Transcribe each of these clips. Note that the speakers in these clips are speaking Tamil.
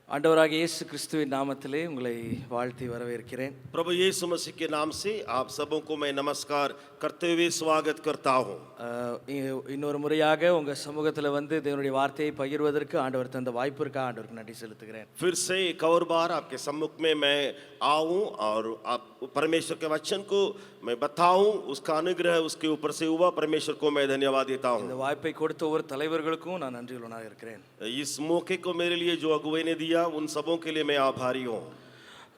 ஆண்டவராகிய இயேசு கிறிஸ்துவின் நாமத்திலே உங்களை வாழ்த்தி வரவேற்கிறேன். प्रभु यीशु मसीह के नाम से आप सबों को मैं नमस्कार करते हुए स्वागत करता हूं. இன்னொரு முறையாக உங்க சமூகத்தில் வந்து தேவனுடைய வார்த்தையை பகிர்வதற்கு ஆண்டவர் தந்த வாய்ப்பிற்காக ஆண்டவருக்கு நன்றி செலுத்துகிறேன். फिर से एक और बार आपके सम्मुख में मैं आऊं और आप परमेश्वर के वचन को मैं बताऊं, उसका अनुग्रह उसके ऊपर से हुआ, परमेश्वर को मैं धन्यवाद देता हूं. இந்த வாய்ப்பை கொடுத்த ஒவ்வொரு தலைவர்களுக்கும் நான் நன்றியுள்ளவனாக இருக்கிறேன். इस मौके को मेरे लिए जो अगुवाई ने दिया उन सबों के लिए मैं आभारी हूं.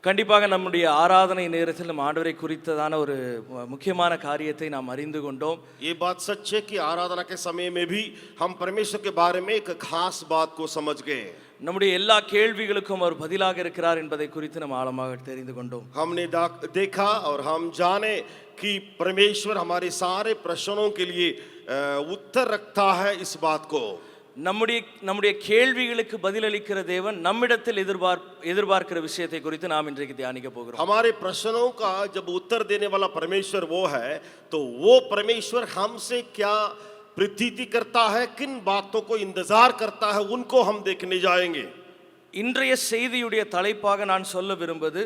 கண்டிப்பாக நம்முடைய ஆராதனை நேரத்தில் நம்ம ஆண்டவரை குறித்ததான ஒரு முக்கியமான காரியத்தை நாம் அறிந்து கொண்டோம். ये बात सच है कि आराधना के समय में भी हम परमेश्वर के बारे में एक खास बात को समझ गए. நம்முடைய எல்லா கேள்விகளுக்கும் அவர் பதிலாக இருக்கிறார் என்பதை குறித்து நம்ம ஆழமாக தெரிந்து கொண்டோம். हमने देखा और हम जाने कि परमेश्वर हमारे सारे प्रश्नों के लिए उत्तर रखता है. इस बात को நம்முடைய கேள்விகளுக்கு பதிலளிக்கிற தேவன் நம்மிடத்தில் எதிர்பார்க்கிற விஷயத்தை குறித்து நாம் இன்றைக்கு தியானிக்க போகிறோம். हमारे प्रश्नों का जब उत्तर देने वाला परमेश्वर वो है, तो वो परमेश्वर हमसे क्या प्रतीति करता है, किन बातों को इंतजार करता है, उनको हम देखने जाएंगे. இன்றைய செய்தியுடைய தலைப்பாக நான் சொல்ல விரும்புவது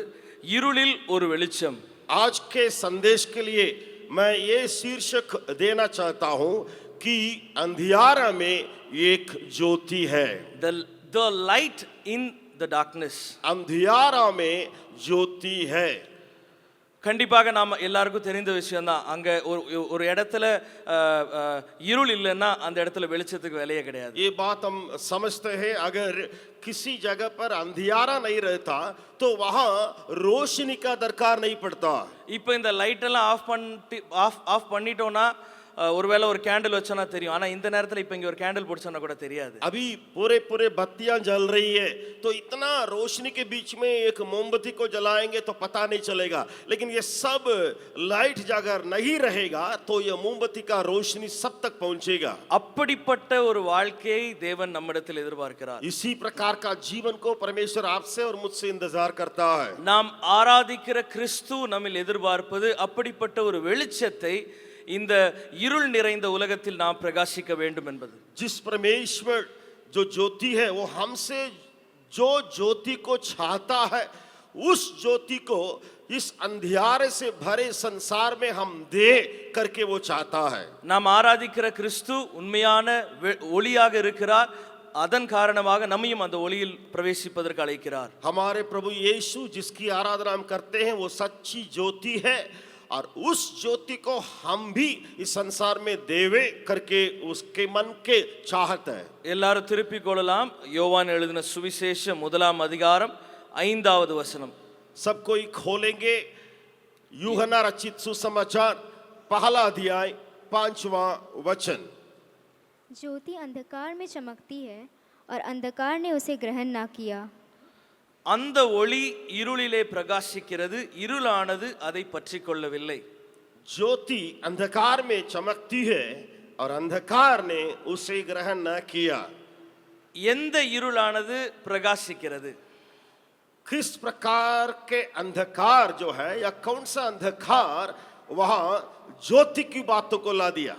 இருளில் ஒரு வெளிச்சம். आज के संदेश के लिए मैं ये शीर्षक देना चाहता हूं कि अंधियारा में एक ज्योति है. The light in the darkness. अंधियारा में ज्योति है. கண்டிப்பாக நாம் எல்லாருக்கும் தெரிந்த விஷயம் தான். அங்க ஒரு இடத்துல இருள் இல்லைன்னா அந்த இடத்துல வெளிச்சத்துக்கு வேலையே கிடையாது. ये बात हम समझते हैं, अगर किसी जगह पर अंधियारा नहीं रहता तो वहां रोशनी का दरकार नहीं पड़ता. இப்போ இந்த லைட் எல்லாம் ஆஃப் பண்ணிட்டோம்னா ஒருவேளை ஒரு கேண்டில் வச்சோன்னா தெரியும். ஆனா இந்த நேரத்தில் இப்போ இங்கே ஒரு கேண்டில் போடுச்சோன்னா கூட தெரியாது. अभी पूरे बत्तियां जल रही है तो इतना रोशनी के बीच में एक मोमबत्ती को जलाएंगे तो पता नहीं चलेगा. लेकिन ये सब लाइट अगर नहीं रहेगा तो ये मोमबत्ती का रोशनी सब तक पहुंचेगा. அப்படிப்பட்ட ஒரு வாழ்க்கையை தேவன் நம்மிடத்தில் எதிர்பார்க்கிறார். इसी प्रकार का जीवन को परमेश्वर आपसे और मुझसे इंतजार करता है. நாம் ஆராதிக்கிற கிறிஸ்து நம்மில் எதிர்பார்ப்பது அப்படிப்பட்ட ஒரு வெளிச்சத்தை இந்த இருள் நிறைந்த உலகத்தில் நாம் பிரகாசிக்க வேண்டும் என்பது. जिस परमेश्वर जो ज्योति है वो हमसे जो ज्योति को चाहता है, उस ज्योति को इस अंधियारे से भरे संसार में हम दे करके वो चाहता है. நாம் ஆராதிக்கிற கிறிஸ்து உண்மையான ஒளியாக இருக்கிறார். அதன் காரணமாக நம்மையும் அந்த ஒளியில் பிரவேசிப்பதற்கு அழைக்கிறார். हमारे प्रभु यीशु जिसकी आराधना हम करते हैं वो सच्ची ज्योति है और उस ज्योति को हम भी इस संसार में देवे करके उसके मन के चाहत है. எல்லாரும் திருப்பிக் கொள்ளலாம். யோவான் எழுதின சுவிசேஷம் 1ஆம் அதிகாரம் 5வது வசனம். सब कोई खोलेंगे यूहन्ना रचित सुसमाचार पहला अध्याय 5वां वचन. ज्योति अंधकार में चमकती है और अंधकार ने उसे ग्रहण ना किया. அந்த ஒளி இருளிலே பிரகாசிக்கிறது, இருளானது அதை பற்றிக் கொள்ளவில்லை. ज्योति अंधकार में चमकती है और अंधकार ने उसे ग्रहण न किया. எந்த இருளானது பிரகாசிக்கிறது? किस प्रकार के अंधकार जो है या कौन सा अंधकार वहां ज्योति की बातों को ला दिया.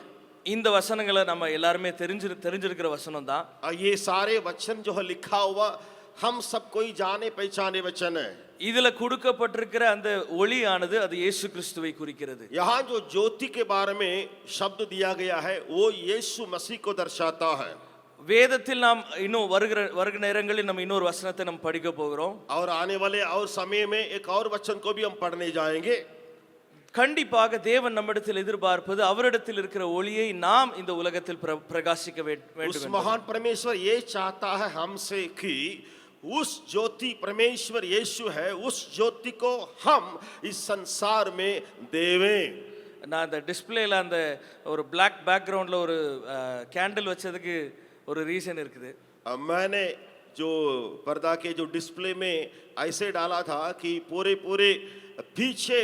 இந்த வசனங்களை நம்ம எல்லாருமே தெரிஞ்சிருக்கிற வசனம் தான். ये सारे वचन जो है लिखा हुआ हम सब कोई जाने पहचाने वचन है. இதுல கொடுக்கப்பட்டிருக்கிற அந்த ஒளியானது அது இயேசு கிறிஸ்துவை குறிக்கிறது. यहाँ जो ज्योति के बारे में शब्द दिया गया है वो यीशु मसीह को दर्शाता है. வேதத்தில் நாம் இன்னும் வருகிற நேரங்களில் நம்ம இன்னொரு வசனத்தை நம்ம படிக்க போகிறோம். और आने वाले और समय में एक और वचन को भी हम पढ़ने जाएंगे. கண்டிப்பாக தேவன் நம்மிடத்தில் எதிர்பார்ப்பது அவரிடத்தில் இருக்கிற ஒளியை நாம் இந்த உலகத்தில் பிரகாசிக்க வேண்டும். उस महान परमेश्वर ये चाहता है हमसे कि उस ज्योति परमेश्वर यीशु है, उस ज्योति को हम इस संसार में देवें. நான் அந்த டிஸ்பிளேல அந்த ஒரு பிளாக் பேக்ரவுண்ட்ல ஒரு கேண்டில் வச்சதுக்கு ஒரு ரீசன் இருக்குது. मैंने जो पर्दा के जो डिस्प्ले में ऐसे डाला था कि पूरे पीछे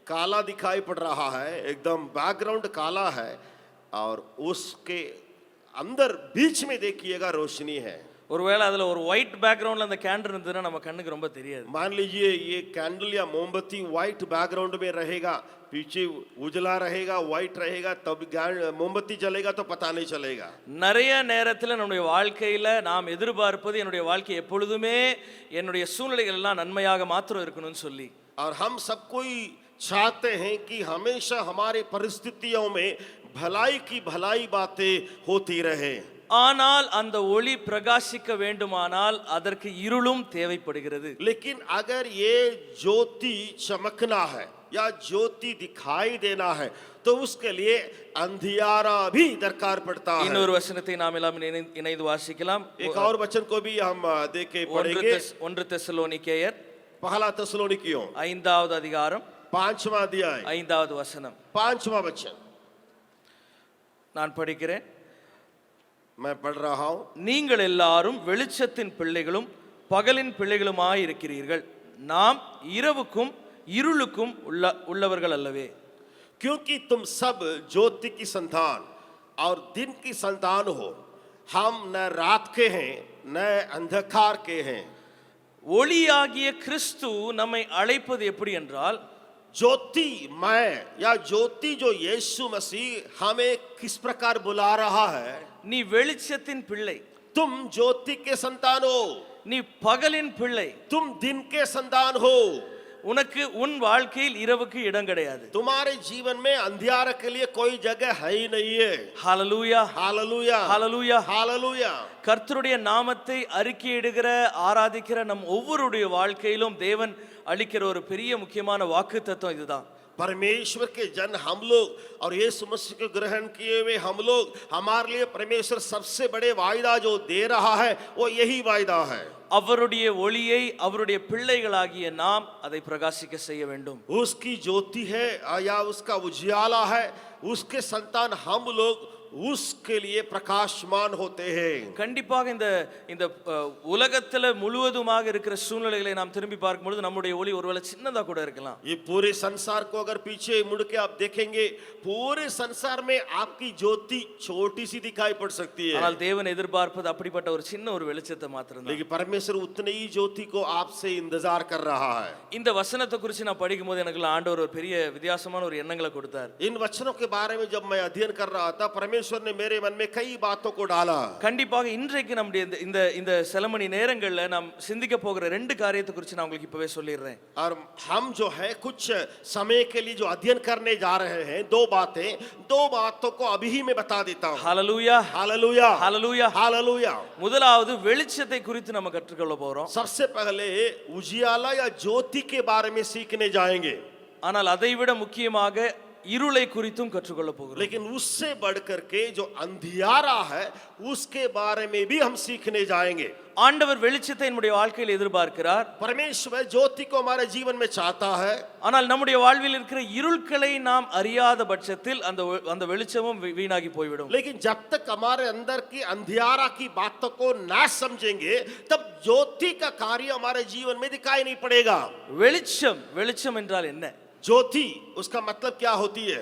काला दिखाई पड़ रहा है, एकदम बैकग्राउंड काला है और उसके अंदर बीच में देखिएगा रोशनी है. ஒருவேளை அதுல ஒரு ஒயிட் பேக்ரவுண்ட்ல அந்த கேண்டில் இருந்ததுன்னா நம்ம கண்ணுக்கு ரொம்ப தெரியாது. मान लीजिए ये कैंडल या मोमबत्ती व्हाइट बैकग्राउंड में रहेगा, पीछे उजला रहेगा, व्हाइट रहेगा, तब मोमबत्ती जलेगा तो पता नहीं चलेगा. நிறைய நேரத்துல நம்முடைய வாழ்க்கையில நாம் எதிர்பார்ப்பது என்னுடைய வாழ்க்கை எப்பொழுதுமே என்னுடைய சூழ்நிலைகள் எல்லாம் நன்மையாக மாத்திரம் இருக்கணும்னு சொல்லி. और हम सब कोई चाहते हैं कि हमेशा हमारे परिस्थितियों में भलाई की भलाई बातें होती रहे. ஆனால் அந்த ஒளி பிரகாசிக்க வேண்டுமானால் அதற்கு இருளும் தேவைப்படுகிறது. लेकिन अगर ये ज्योति चमकना है या ज्योति दिखाई देना है तो उसके लिए अंधियारा भी दरकार पड़ता है. இன்னொரு வசனத்தை நாம் எல்லாம் இணைந்து வாசிக்கலாம். एक और वचन को भी हम देख के पढ़ेंगे. 1 தெசலோனிக்கேயர் पहला तेसलोनिकियों 5வது அதிகாரம் 5वां अध्याय 5வது வசனம். 5वां वचन நான் படிக்கிறேன். मैं पढ़ रहा हूं. நீங்கள் எல்லாரும் வெளிச்சத்தின் பிள்ளைகளும் பகலின் பிள்ளைகளுமாய் இருக்கிறீர்கள். நாம் இரவுக்கும் இருளுக்கும் உள்ளவர்கள் அல்லவே. क्योंकि तुम सब ज्योति की संतान और दिन की संतान हो. हम न रात के हैं न अंधकार के हैं. ஒளியாகிய கிறிஸ்து நம்மை அழைப்பது எப்படி என்றால், ज्योति मैं या ज्योति जो यीशु मसीह हमें किस प्रकार बुला रहा है. நீ வெளிச்சத்தின் பிள்ளை, तुम ज्योति के संतान हो, நீ பகலின் பிள்ளை, तुम दिन के संतान हो. உனக்கு உன் வாழ்க்கையில் இரவுக்கு இடம் கிடையாது. तुम्हारे जीवन में अंधियारे के लिए कोई जगह है ही नहीं है. ஹalleluya, हालेलुया, ஹalleluya. हालेलुया. கர்த்தருடைய நாமத்தை அறிக்கையிடுகிற ஆராதிக்கிற நம் ஒவ்வொருடைய வாழ்க்கையிலும் தேவன் அளிக்கிற ஒரு பெரிய முக்கியமான வாக்குத்தத்தம் இதுதான். परमेश्वर के जन हम लोग और यीशु मसीह को ग्रहण किए हुए हम लोग, हमारे लिए परमेश्वर सबसे बड़े वायदा जो दे रहा है वो यही वायदा है. அவருடைய ஒளியை அவருடைய பிள்ளைகளாகிய நாம் அதை பிரகாசிக்க செய்ய வேண்டும். उसकी ज्योति है या उसका उजियाला है, उसके संतान हम लोग उसके लिए प्रकाशमान होते हैं. கண்டிப்பாக இந்த உலகத்துல முழுவதுமாக இருக்கிற சூழ்நிலைகளை நாம் திரும்பி பார்க்கும் பொழுது நம்முடைய ஒளி ஒருவேளை சின்னதா கூட இருக்கலாம். ये पूरे संसार को अगर पीछे मुड़ के आप देखेंगे, पूरे संसार में आपकी ज्योति छोटी सी दिखाई पड़ सकती है. ஆனால் தேவன் எதிர்பார்ப்பது அப்படிப்பட்ட ஒரு சின்ன ஒரு வெளிச்சத்தை மாத்திரம் தான். लेकिन परमेश्वर उतने ही ज्योति को आपसे इंतजार कर रहा है. இந்த வசனத்தை குறித்து நான் படிக்கும்போது எனக்கு ஆண்டவர் ஒரு பெரிய வித்தியாசமான ஒரு எண்ணங்களை கொடுத்தார். इन वचनों के बारे में जब मैं अध्ययन कर रहा था, परमेश्वर ने मेरे मन में कई बातों को डाला. கண்டிப்பாக இன்றைக்கு நம்முடைய இந்த சில மணி நேரங்கள்ல நாம் சிந்திக்க போகிற ரெண்டு காரியத்தை குறித்து நான் உங்களுக்கு இப்பவே சொல்லிடுறேன். और हम जो है कुछ समय के लिए जो अध्ययन करने जा रहे हैं, दो बातों को अभी ही मैं बता देता हूं. ஹalleluya, हालेलुया, ஹalleluya, हालेलुया. முதலாவது வெளிச்சத்தை குறித்து நம்ம கற்றுக்கொள்ள போறோம். सबसे पहले उजियाला या ज्योति के बारे में सीखने जाएंगे. ஆனால் அதைவிட முக்கியமாக இருளை குறித்தும் கற்றுக்கொள்ள போகிறோம். लेकिन उससे बढ़कर के जो अंधियारा है उसके बारे में भी हम सीखने जाएंगे. ஆண்டவர் வெளிச்சத்தை நம்முடைய வாழ்க்கையில் எதிர்பார்க்கிறார். परमेश्वर ज्योति को हमारे जीवन में चाहता है. ஆனால் நம்முடைய வாழ்வில் இருக்கிற இருள்களை நாம் அறியாத பட்சத்தில் அந்த வெளிச்சமும் வீணாகி போய்விடும். लेकिन जब तक हमारे अंदर की अंधियारा की बातों को ना समझेंगे, तब ज्योति का कार्य हमारे जीवन में दिखाई नहीं पड़ेगा. வெளிச்சம் என்றால் என்ன? ज्योति उसका मतलब क्या होती है?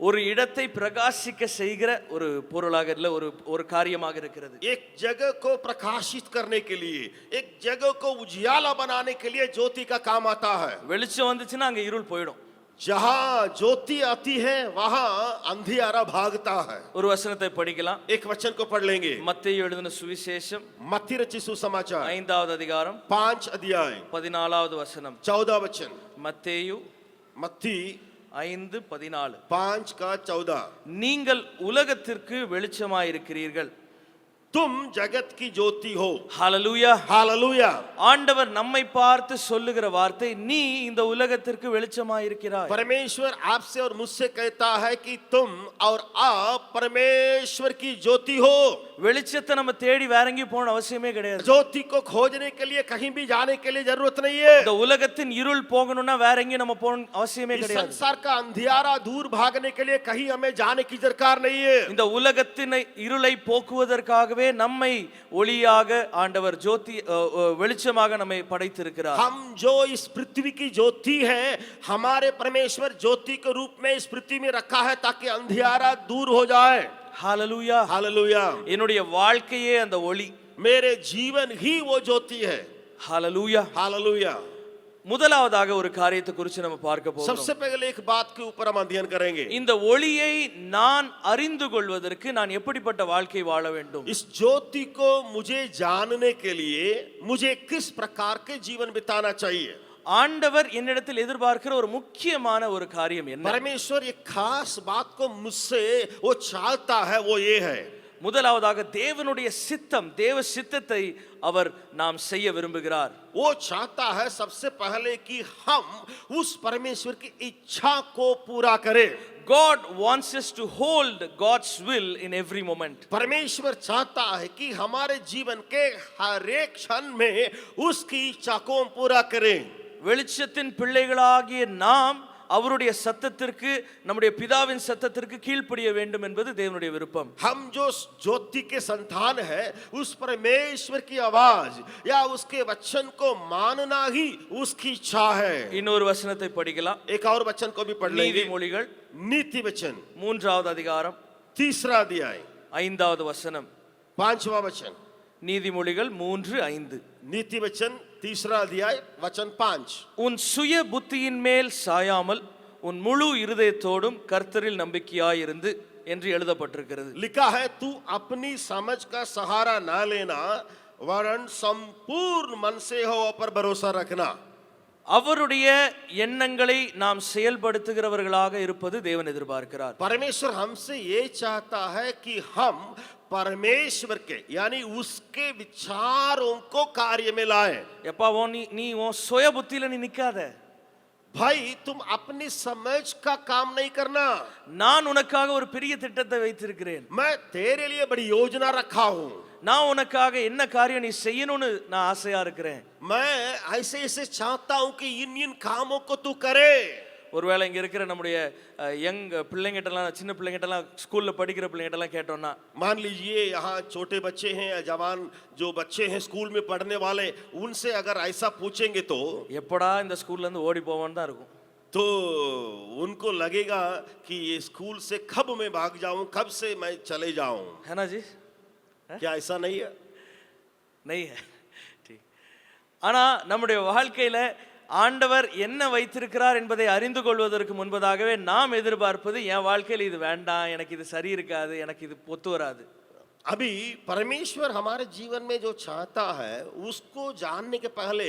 ஒரு இடத்தை பிரகாசிக்க செய்கிற ஒரு பொருளாக இல்ல ஒரு காரியமாக இருக்கிறது. एक जगह को प्रकाशित करने के लिए, एक जगह को उजियाला बनाने के लिए ज्योति का काम आता है. வெளிச்சம் வந்துச்சுன்னா அங்க இருள் போயிடும். जहां ज्योति आती है वहां अंधियारा भागता है. ஒரு வசனத்தை படிக்கலாம். एक वचन को पढ़ लेंगे. மத்தேயு எழுதின சுவிசேஷம் मत्ती रचित सुसमाचार 5வது அதிகாரம் 5 अध्याय 14வது வசனம். 14 वचन. மத்தேயு मत्ती 5:14. 5 का 14. நீங்கள் உலகத்திற்கு வெளிச்சமாயிருக்கிறீர்கள். तुम जगत की ज्योति हो. ஹalleluya, हालेलुया. ஆண்டவர் நம்மை பார்த்து சொல்லுகிற வார்த்தை, நீ இந்த உலகத்திற்கு வெளிச்சமாயிருக்கிறாய். परमेश्वर आपसे और मुझसे कहता है कि तुम और आप परमेश्वर की ज्योति हो. வெளிச்சத்தை நம்ம தேடி வேற எங்கேயும் போன அவசியமே கிடையாது. ज्योति को खोजने के लिए कहीं भी जाने के लिए जरूरत नहीं है. இந்த உலகத்தின் இருள் போகணும்னா வேற எங்கேயும் நம்ம போன அவசியமே इस கிடையாது. संसार का अंधियारा दूर भागने के लिए कहीं हमें जाने की दरकार नहीं है. இந்த உலகத்தின் இருளை போக்குவதற்காகவே நம்மை ஒளியாக ஆண்டவர் ஜோதி வெளிச்சமாக நம்மை படைத்திருக்கிறார். हम जो इस पृथ्वी की ज्योति है, हमारे परमेश्वर ज्योति के रूप में इस पृथ्वी में रखा है ताकि अंधियारा दूर हो जाए. ஹalleluya, हालेलुया. என்னுடைய வாழ்க்கையே அந்த ஒளி. मेरे जीवन ही वो ज्योति है। ஹalleluya. हालेलुया। முதலாவதாக ஒரு காரியத்தை குறித்து நம்ம பார்க்க போகிறோம். सबसे पहले एक बात के ऊपर हम अध्ययन करेंगे। இந்த ஒளியை நான் அறிந்து கொள்வதற்கு நான் எப்படிப்பட்ட வாழ்க்கை வாழ வேண்டும்? इस ज्योति को मुझे जानने के लिए मुझे किस प्रकार के जीवन बिताना चाहिए? ஆண்டவர் என்னிடத்தில் எதிர்பார்க்கிற ஒரு முக்கியமான ஒரு காரியம் என்ன? परमेश्वर एक खास बात को मुझसे वो चाहता है, वो ये है। முதலாவதாக தேவனுடைய சித்தம், தேவ சித்தத்தை அவர் நாம் செய்ய விரும்புகிறார். वो चाहता है सबसे पहले कि हम उस परमेश्वर की इच्छा को पूरा करें। God wants us to hold God's will in every moment. परमेश्वर चाहता है कि हमारे जीवन के हर एक क्षण में उसकी इच्छा को हम पूरा करें। வெளிச்சத்தின் பிள்ளைகளாகிய நாம் அவருடைய சத்தத்திற்கு, நம்முடைய பிதாவின் சத்தத்திற்கு கீழ்ப்படிய வேண்டும் என்பது தேவனுடைய விருப்பம். हम जो ज्योति के संतान है, उस परमेश्वर की आवाज या उसके वचन को मानना ही उसकी इच्छा है। இன்னொரு வசனத்தை படிக்கலாம். एक और वचन को भी पढ़ लेंगे। நீதிமொழிகள் नीति वचन 3வது அதிகாரம் 3 अध्याय 5வது வசனம். 5वां वचन। நீதிமொழிகள் 3:5. नीति वचन 3 अध्याय वचन 5। உன் சுய புத்தியின் மேல் சாயாமல் உன் முழு இருதயத்தோடும் கர்த்தரில் நம்பிக்கையாயிருந்து என்று எழுதப்பட்டிருக்கிறது. लिखा है, तू अपनी समझ का सहारा ना लेना, वरन संपूर्ण मन से हो पर भरोसा रखना। அவருடைய எண்ணங்களை நாம் செயல்படுத்துகிறவர்களாக இருப்பது தேவன் எதிர்பார்க்கிறார். परमेश्वर हमसे ये चाहता है कि हम परमेश्वर के यानी उसके विचारों को कार्य में लाएं। எப்பா நீ உன் சுய புத்தியில நீ நிக்காத. भाई तुम अपनी समझ का काम नहीं करना। நான் உனக்காக ஒரு பெரிய திட்டத்தை வைத்திருக்கிறேன். मैं तेरे लिए बड़ी योजना रखा हूं। நான் உனக்காக என்ன காரியம் நீ செய்யணும்னு நான் ஆசையா இருக்கிறேன். मैं ऐसे ऐसे चाहता हूं कि इन इन कामों को तू करे। ஒருவேளை இங்க இருக்கிற நம்முடைய யங் பிள்ளைங்கிட்டலாம், சின்ன பிள்ளைங்கிட்டலாம், ஸ்கூல்ல படிக்கிற பிள்ளைங்கிட்டலாம் கேட்டோம்னா, मान लीजिए यहाँ छोटे बच्चे हैं या जवान जो बच्चे हैं स्कूल में पढ़ने वाले, उनसे अगर ऐसा पूछेंगे तो எப்படா இந்த ஸ்கூல்ல இருந்து ஓடி போவான்னு தான் இருக்கும். तो उनको लगेगा कि ये स्कूल से कब मैं भाग जाऊं, कब से मैं चले जाऊं। है ना जी? क्या ऐसा नहीं है? नहीं है. ठीक. ஆனா நம்முடைய வாழ்க்கையில ஆண்டவர் என்ன வைத்திருக்கிறார் என்பதை அறிந்து கொள்வதற்கு முன்பதாகவே நாம் எதிர்பார்ப்பது, என் வாழ்க்கையில் இது வேண்டாம், எனக்கு இது சரி இருக்காது, எனக்கு இது ஒத்து வராது. अभी परमेश्वर हमारे जीवन में जो चाहता है उसको जानने के पहले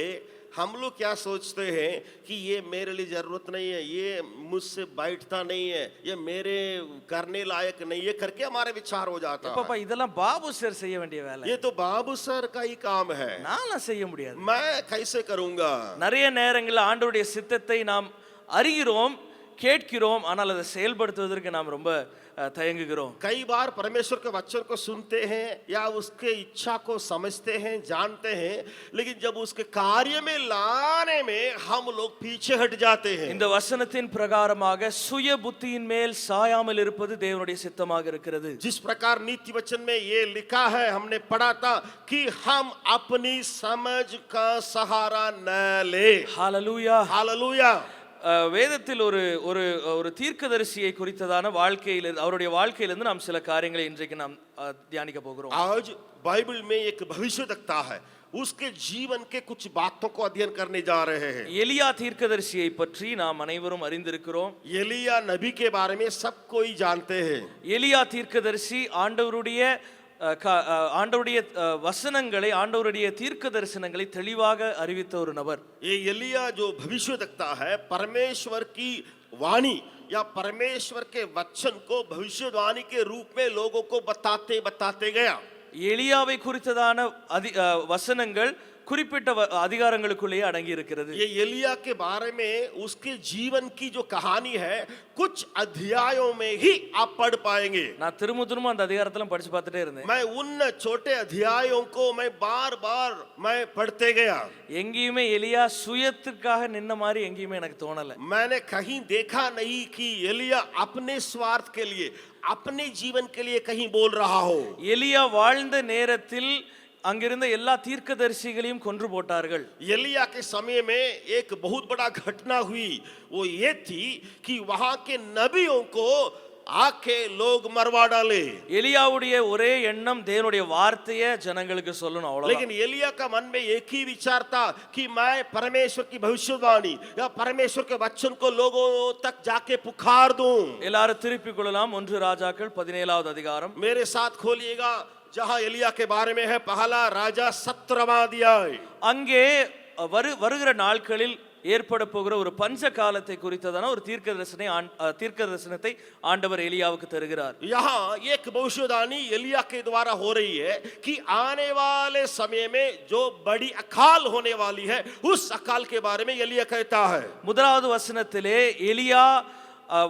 हम लोग क्या सोचते हैं कि ये मेरे लिए जरूरत नहीं है, ये मुझसे बैठता नहीं है, ये मेरे करने लायक नहीं है करके हमारे विचार हो जाता है। பாப்பா இதெல்லாம் பாபு சார் செய்ய வேண்டிய வேலை. ये तो बाबू सर का ही काम है, நான்லாம் செய்ய முடியாது. मैं कैसे करूंगा? நிறைய நேரங்களில் ஆண்டவருடைய சித்தத்தை நாம் அறிகிறோம், கேட்கிறோம், ஆனால் அதை செயல்படுத்துவதற்கு நாம் ரொம்ப தயங்குகிறோம். कई बार परमेश्वर के वचन को सुनते हैं या उसके इच्छा को समझते हैं, जानते हैं, लेकिन जब उसके कार्य में लाने में हम लोग पीछे हट जाते हैं। இந்த வசனத்தின் பிரகாரமாக சுய புத்தியின் மேல் சாயாமல் இருப்பது தேவனுடைய சித்தமாக இருக்கிறது. जिस प्रकार नीति वचन में ये लिखा है, हमने पढ़ा था कि हम अपनी समझ का सहारा न ले। ஹalleluya. हालेलुया। வேதத்தில் ஒரு ஒரு ஒரு தீர்க்கதரிசியை குறித்ததான வாழ்க்கையில், அவருடைய வாழ்க்கையிலிருந்து நாம் சில காரியங்களை இன்றைக்கு நாம் தியானிக்க போகிறோம். आज बाइबल में एक भविष्यवक्ता है, उसके जीवन के कुछ बातों को अध्ययन करने जा रहे हैं। எலியா தீர்க்கதரிசியை பற்றி நாம் அனைவரும் அறிந்திருக்கிறோம். एलिया नबी के बारे में सब कोई जानते हैं। எலியா தீர்க்கதரிசி ஆண்டவருடைய வசனங்களை, ஆண்டவருடைய தீர்க்க தரிசனங்களை தெளிவாக அறிவித்த ஒரு நபர். ये एलिया जो भविष्यवक्ता है, परमेश्वर की वाणी या परमेश्वर के वचन को भविष्यवाणी के रूप में लोगों को बताते बताते गया। எலியாவை குறித்ததான வசனங்கள் குறிப்பிட்ட அதிகாரங்களுக்குள்ளேயே அடங்கி இருக்கிறது. ये एलिया के बारे में उसके जीवन की जो कहानी है, कुछ अध्यायों में ही आप पढ़ पाएंगे। நான் திரும்ப அந்த அதிகாரத்தெல்லாம் படிச்சு பார்த்துட்டே இருந்தேன். मैं उन छोटे अध्यायों को मैं बार बार मैं पढ़ते गया। எங்கேயுமே எலியா சுயத்துக்காக நின்ன மாதிரி எங்கேயுமே எனக்கு தோணல. मैंने कहीं देखा नहीं कि एलिया अपने स्वार्थ के लिए, अपने जीवन के लिए कहीं बोल रहा हो। எலியா வாழ்ந்த நேரத்தில் அங்கிருந்த எல்லா தீர்க்கதரிசிகளையும் கொன்று போட்டார்கள். एलिया के समय में एक बहुत बड़ा घटना हुई, वो ये थी कि वहां के नबियों को आके लोग मरवा डाले। எலியாவுடைய ஒரே எண்ணம் தேவனுடைய வார்த்தையை ஜனங்களுக்கு சொல்லணும், அவ்வளவுதான். लेकिन एलिया का मन में एक ही विचार था कि मैं परमेश्वर की भविष्यवाणी या परमेश्वर के वचन को लोगों तक जाके पुकार दूं। எல்லாரும் திருப்பிக் கொள்ளலாம். 1 ராஜாக்கள் 17வது அதிகாரம். मेरे साथ खोलिएगा जहां एलिया के बारे में है पहला राजा 17वां अध्याय। அங்கே வருகிற நாட்களில் ஏற்பட போகிற ஒரு பஞ்ச காலத்தை குறித்ததான ஒரு தீர்க்க தரிசனத்தை ஆண்டவர் எலியாவுக்கு தருகிறார். यहाँ एक भविष्यवाणी एलिया के द्वारा हो रही है कि आने वाले समय में जो बड़ी अकाल होने वाली है उस अकाल के बारे में एलिया कहता है। முதலாவது வசனத்திலே எலியா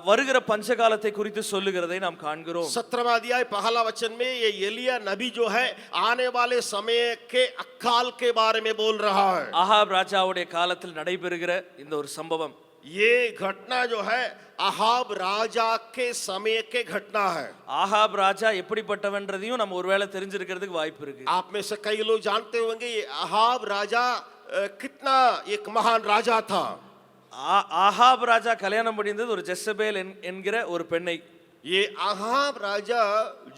வருகிற பஞ்சகாலத்தை குறித்து சொல்லுகிறதை நாம் காண்கிறோம். 17वां अध्याय पहला वचन में ये एलिया नबी जो है आने वाले समय के अकाल के बारे में बोल रहा है। ஆகாப் ராஜாவுடைய காலத்தில் நடைபெறுகிற இந்த ஒரு சம்பவம், ये घटना जो है अहाब राजा के समय के घटना है। ஆகாப் ராஜா எப்படிப்பட்டவன்றதையும் நம்ம ஒருவேளை தெரிஞ்சிருக்கிறதுக்கு வாய்ப்பு இருக்கு. आप में से कई लोग जानते होंगे ये अहाब राजा कितना एक महान राजा था। ஆகாப் ராஜா கல்யாணம் முடிந்தது ஒரு ஜெசபேல் என்கிற ஒரு பெண்ணை. ये अहाब राजा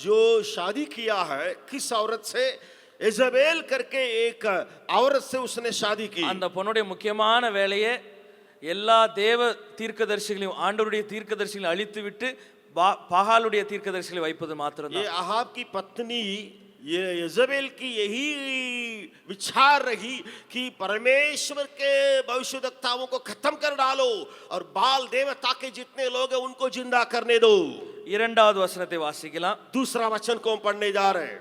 जो शादी किया है किस औरत से? इजबेल करके एक औरत से उसने शादी की। அந்த பொண்ணுடைய முக்கியமான வேலையை எல்லா தேவ தீர்க்கதரிசிகளையும் ஆண்டவருடைய தீர்க்கதரிசிகளை அழித்து விட்டு பாகாலுடைய தீர்க்கதரிசிகளை வைப்பது மாத்திரம்தான். ये अहाब की पत्नी ये इजबेल की यही विचार रही कि परमेश्वर के भविष्यवक्ताओं को खत्म कर डालो और बाल देवता के जितने लोग हैं उनको जिंदा करने दो। இரண்டாவது வசனத்தை வாசிக்கலாம். दूसरा वचन को हम पढ़ने जा रहे हैं।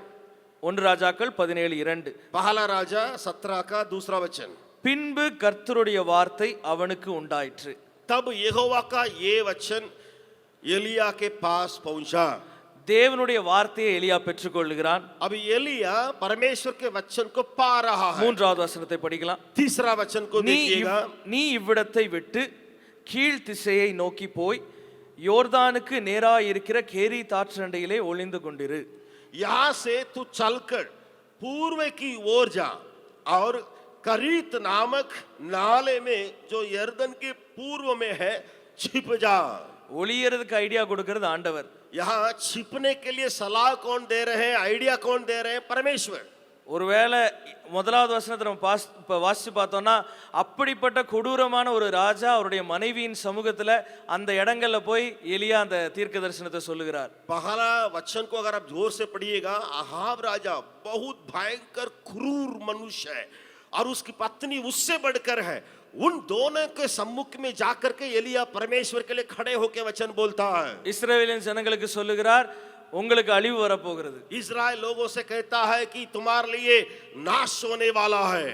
1 ராஜாக்கள் 17:2. पहला राजा 17 का दूसरा वचन। பின்பு கர்த்தருடைய வார்த்தை அவனுக்கு உண்டாயிற்று. तब यहोवा का ये वचन एलिया के पास पहुंचा। தேவனுடைய வார்த்தையை எலியா பெற்றுக்கொள்கிறான். अब एलिया परमेश्वर के वचन को पा रहा है। மூன்றாவது வசனத்தை படிக்கலாம். तीसरा वचन को देखिएगा। நீ இவ்விடத்தை விட்டு கீழ் திசையை நோக்கி போய் யோர்தானுக்கு நேராய் இருக்கிற கேரி தாற்றண்டையிலே ஒளிந்து கொண்டிரு. यहाँ से तू चलकर पूर्व की ओर जा और करीत नामक नाले में जो यर्दन के पूर्व में है छिप जा। ஒளியறதுக்கு ஐடியா கொடுக்கிறது ஆண்டவர். यहाँ छिपने के लिए सलाह कौन दे रहे हैं, आइडिया कौन दे रहे हैं? परमेश्वर। ஒருவேளை முதலாவது வசனத்தை நம்ம வாசிச்சு பார்த்தோம்னா அப்படிப்பட்ட கொடூரமான ஒரு ராஜா அவருடைய மனைவியின் சமூகத்துல அந்த இடங்கள்ல போய் எலியா அந்த தீர்க்க தரிசனத்தை சொல்லுகிறார். पहला वचन को अगर आप जोर से पढ़िएगा, अहाब राजा बहुत भयंकर क्रूर मनुष्य है और उसकी पत्नी उससे बढ़कर है। उन दोनों के सम्मुख में जाकर के एलिया परमेश्वर के लिए खड़े होकर वचन बोलता है। இஸ்ரவேலின் ஜனங்களுக்கு சொல்லுகிறார், உங்களுக்கு அழிவு வரப்போகிறது. इजराइल लोगों से कहता है कि तुम्हारे लिए नाश होने वाला है।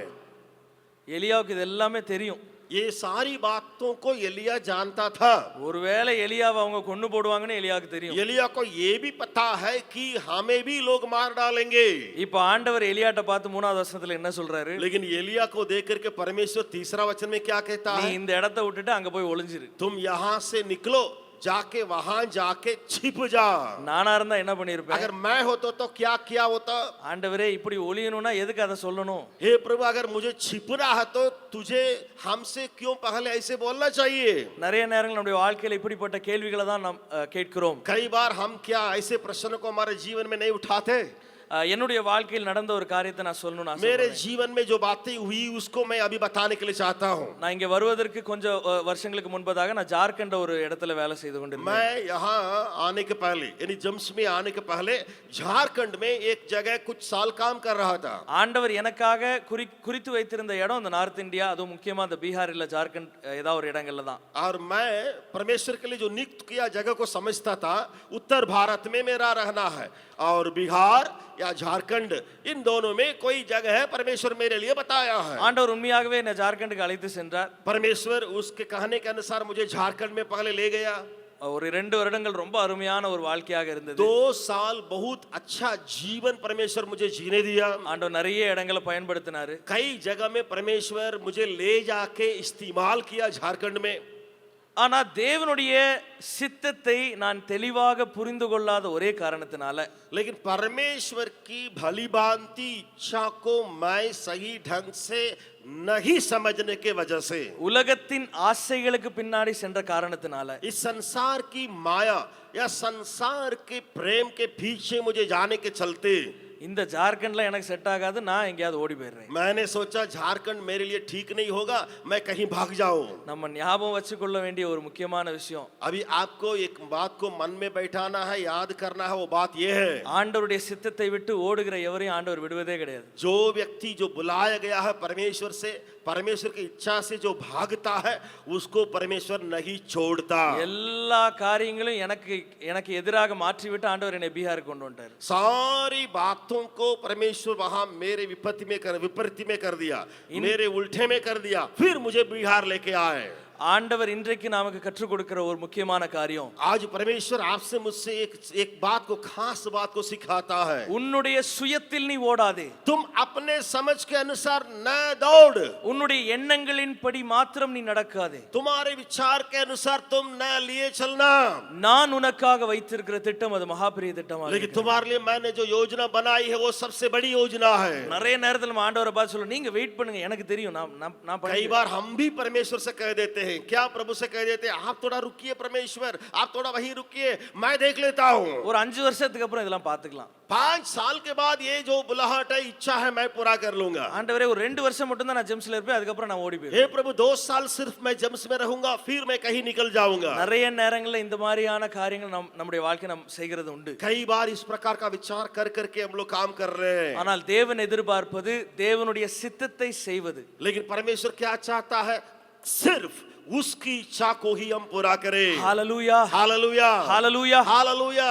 எலியாவுக்கு இது எல்லாமே தெரியும். ये सारी बातों को एलिया जानता था। ஒருவேளை எலியாவை அவங்க கொன்னு போடுவாங்கன்னு எலியாவுக்கு தெரியும். एलिया को ये भी पता है कि हमें भी लोग मार डालेंगे। இப்ப ஆண்டவர் எலியாட்ட பார்த்து 3வது வசனத்துல என்ன சொல்றாரு? लेकिन एलिया को देख करके परमेश्वर तीसरा वचन में क्या कहता நீ है? இந்த இடத்தை விட்டுட்டு அங்க போய் ஒளிஞ்சிரு. तुम यहाँ से निकलो, जाके वहां जाके छिप जा। நானா இருந்தா என்ன பண்ணிருப்பேன்? अगर मैं होता तो क्या किया होता? ஆண்டவரே இப்படி ஒளியணும்னா எதுக்கு அதை சொல்லணும்? हे प्रभु, अगर मुझे छिपना है तो तुझे हमसे क्यों पहले ऐसे बोलना चाहिए? நிறைய நேரங்கள் நம்முடைய வாழ்க்கையில இப்படிப்பட்ட கேள்விகளை தான் நாம் கேட்கிறோம். कई बार हम क्या ऐसे प्रश्नों को हमारे जीवन में नहीं उठाते? என்னுடைய வாழ்க்கையில் நடந்த ஒரு காரியத்தை நான் சொல்லணும்னு मेरे ஆசைப்படுறேன். जीवन में जो बातें हुई उसको मैं अभी बताने के लिए चाहता हूँ। நான் இங்க வருவதற்கு கொஞ்சம் வருஷங்களுக்கு முன்பதாக நான் ஜார்க்கண்ட் ஒரு இடத்துல வேலை செய்து கொண்டிருந்தேன். मैं यहाँ आने के पहले यानी जम्स में आने के पहले झारखंड में एक जगह कुछ साल काम कर रहा था। ஆண்டவர் எனக்காக குறித்து வைத்திருந்த இடம் அந்த நார்த் இந்தியா, அதுவும் முக்கியமா அந்த பீகார் இல்ல ஜார்க்கண்ட் ஏதாவது ஒரு இடங்கள்ல தான். और मैं परमेश्वर के लिए जो नियुक्त किया जगह को समझता था उत्तर भारत में मेरा रहना है और बिहार या झारखंड इन दोनों में कोई जगह है परमेश्वर मेरे लिए बताया है। ஆண்டவர் உண்மையாகவே என்னை ஜார்க்கண்டுக்கு அழைத்து சென்றார். परमेश्वर उसके कहने के अनुसार मुझे झारखंड में पहले ले गया। ஒரு 2 வருடங்கள் ரொம்ப அருமையான ஒரு வாழ்க்கையாக இருந்தது. 2 साल बहुत अच्छा जीवन परमेश्वर मुझे जीने दिया। ஆண்டவர் நிறைய இடங்களை பயன்படுத்தினாரு. कई जगह में परमेश्वर मुझे ले जाके इस्तेमाल किया झारखंड में। ஆனா தேவனுடைய சித்தத்தை நான் தெளிவாக புரிந்து கொள்ளாத ஒரே காரணத்தினால, लेकिन परमेश्वर की भली भांति इच्छा को मैं सही ढंग से नहीं समझने के वजह से, உலகத்தின் ஆசைகளுக்கு பின்னாடி சென்ற காரணத்தினால, इस संसार की माया या संसार के प्रेम के पीछे मुझे जाने के चलते இந்த ஜார்க்கண்ட்ல எனக்கு செட் ஆகாது, நான் எங்கேயாவது ஓடி போயிடுறேன். मैंने सोचा झारखंड मेरे लिए ठीक नहीं होगा, मैं कहीं भाग जाऊं. நம்ம ஞாபகம் வச்சுக்கொள்ள வேண்டிய ஒரு முக்கியமான விஷயம், अभी आपको एक बात को मन में बैठाना है, याद करना है. वो बात ये है, ஆண்டவருடைய சித்தத்தை விட்டு ஓடுகிற எவரையும் ஆண்டவர் விடுவதே கிடையாது. जो व्यक्ति जो बुलाया गया है परमेश्वर से, परमेश्वर की इच्छा से जो भागता है, उसको परमेश्वर नहीं छोड़ता. எல்லா காரியங்களும் எனக்கு எதிராக மாற்றி விட்டு ஆண்டவர் என்னை பீகாருக்கு கொண்டு வந்துட்டார். सारी बातों को परमेश्वर वहां मेरे विपरीत में कर दिया, मेरे उल्टे में कर दिया, फिर मुझे बिहार लेके आए. ஆண்டவர் இன்றைக்கு நமக்கு கற்றுக் கொடுக்கிற ஒரு முக்கியமான காரியம், आज परमेश्वर आपसे मुझसे एक बात को, खास बात को सिखाता है. உன்னுடைய சுயத்தில் நீ ஓடாதே, तुम अपने समझ के अनुसार न दौड़, உன்னுடைய எண்ணங்களின் படி மாத்திரம் நீ நடக்காதே, तुम्हारे विचार के अनुसार तुम न लिए चलना. நான் உனக்காக வைத்திருக்கிற திட்டம் அது மகாபெரிய திட்டமா लेकिन तुम्हारे लिए मैंने जो योजना बनाई है वो सबसे बड़ी योजना है. நிறைய நேரத்துல நம்ம ஆண்டவரை பார்த்து சொல்லுவோம், நீங்க வெயிட் பண்ணுங்க, எனக்கு தெரியும், நான் कई बार हम भी परमेश्वर से कह देते हैं, क्या प्रभु से कह देते हैं, आप थोड़ा रुकिए परमेश्वर, आप थोड़ा वहीं रुकिए, मैं देख लेता हूं. ஒரு 5 வருஷத்துக்கு அப்புறம் இதெல்லாம் பாத்துக்கலாம். 5 साल के बाद ये जो बुलाहट है, इच्छा है, मैं पूरा कर लूंगा. ஆண்டவரே ஒரு 2 வருஷம் மட்டும் தான் நான் ஜெம்ஸ்ல இருப்பேன், அதுக்கப்புறம் நான் ஓடி போயிடுவேன். हे प्रभु 2 साल सिर्फ मैं जेम्स में रहूंगा, फिर मैं कहीं निकल जाऊंगा. நிறைய நேரங்கள்ல இந்த மாதிரியான காரியங்கள் நம்முடைய வாழ்க்கை நாம் செய்கிறது உண்டு. कई बार इस प्रकार का विचार कर करके हम लोग काम कर रहे हैं. ஆனால் தேவன் எதிர்பார்ப்பது தேவனுடைய சித்தத்தை செய்வது. लेकिन परमेश्वर क्या चाहता है, सिर्फ उसकी इच्छा को ही हम पूरा करें. ஹalleluya, हालेलुया, ஹalleluya. हालेलुया.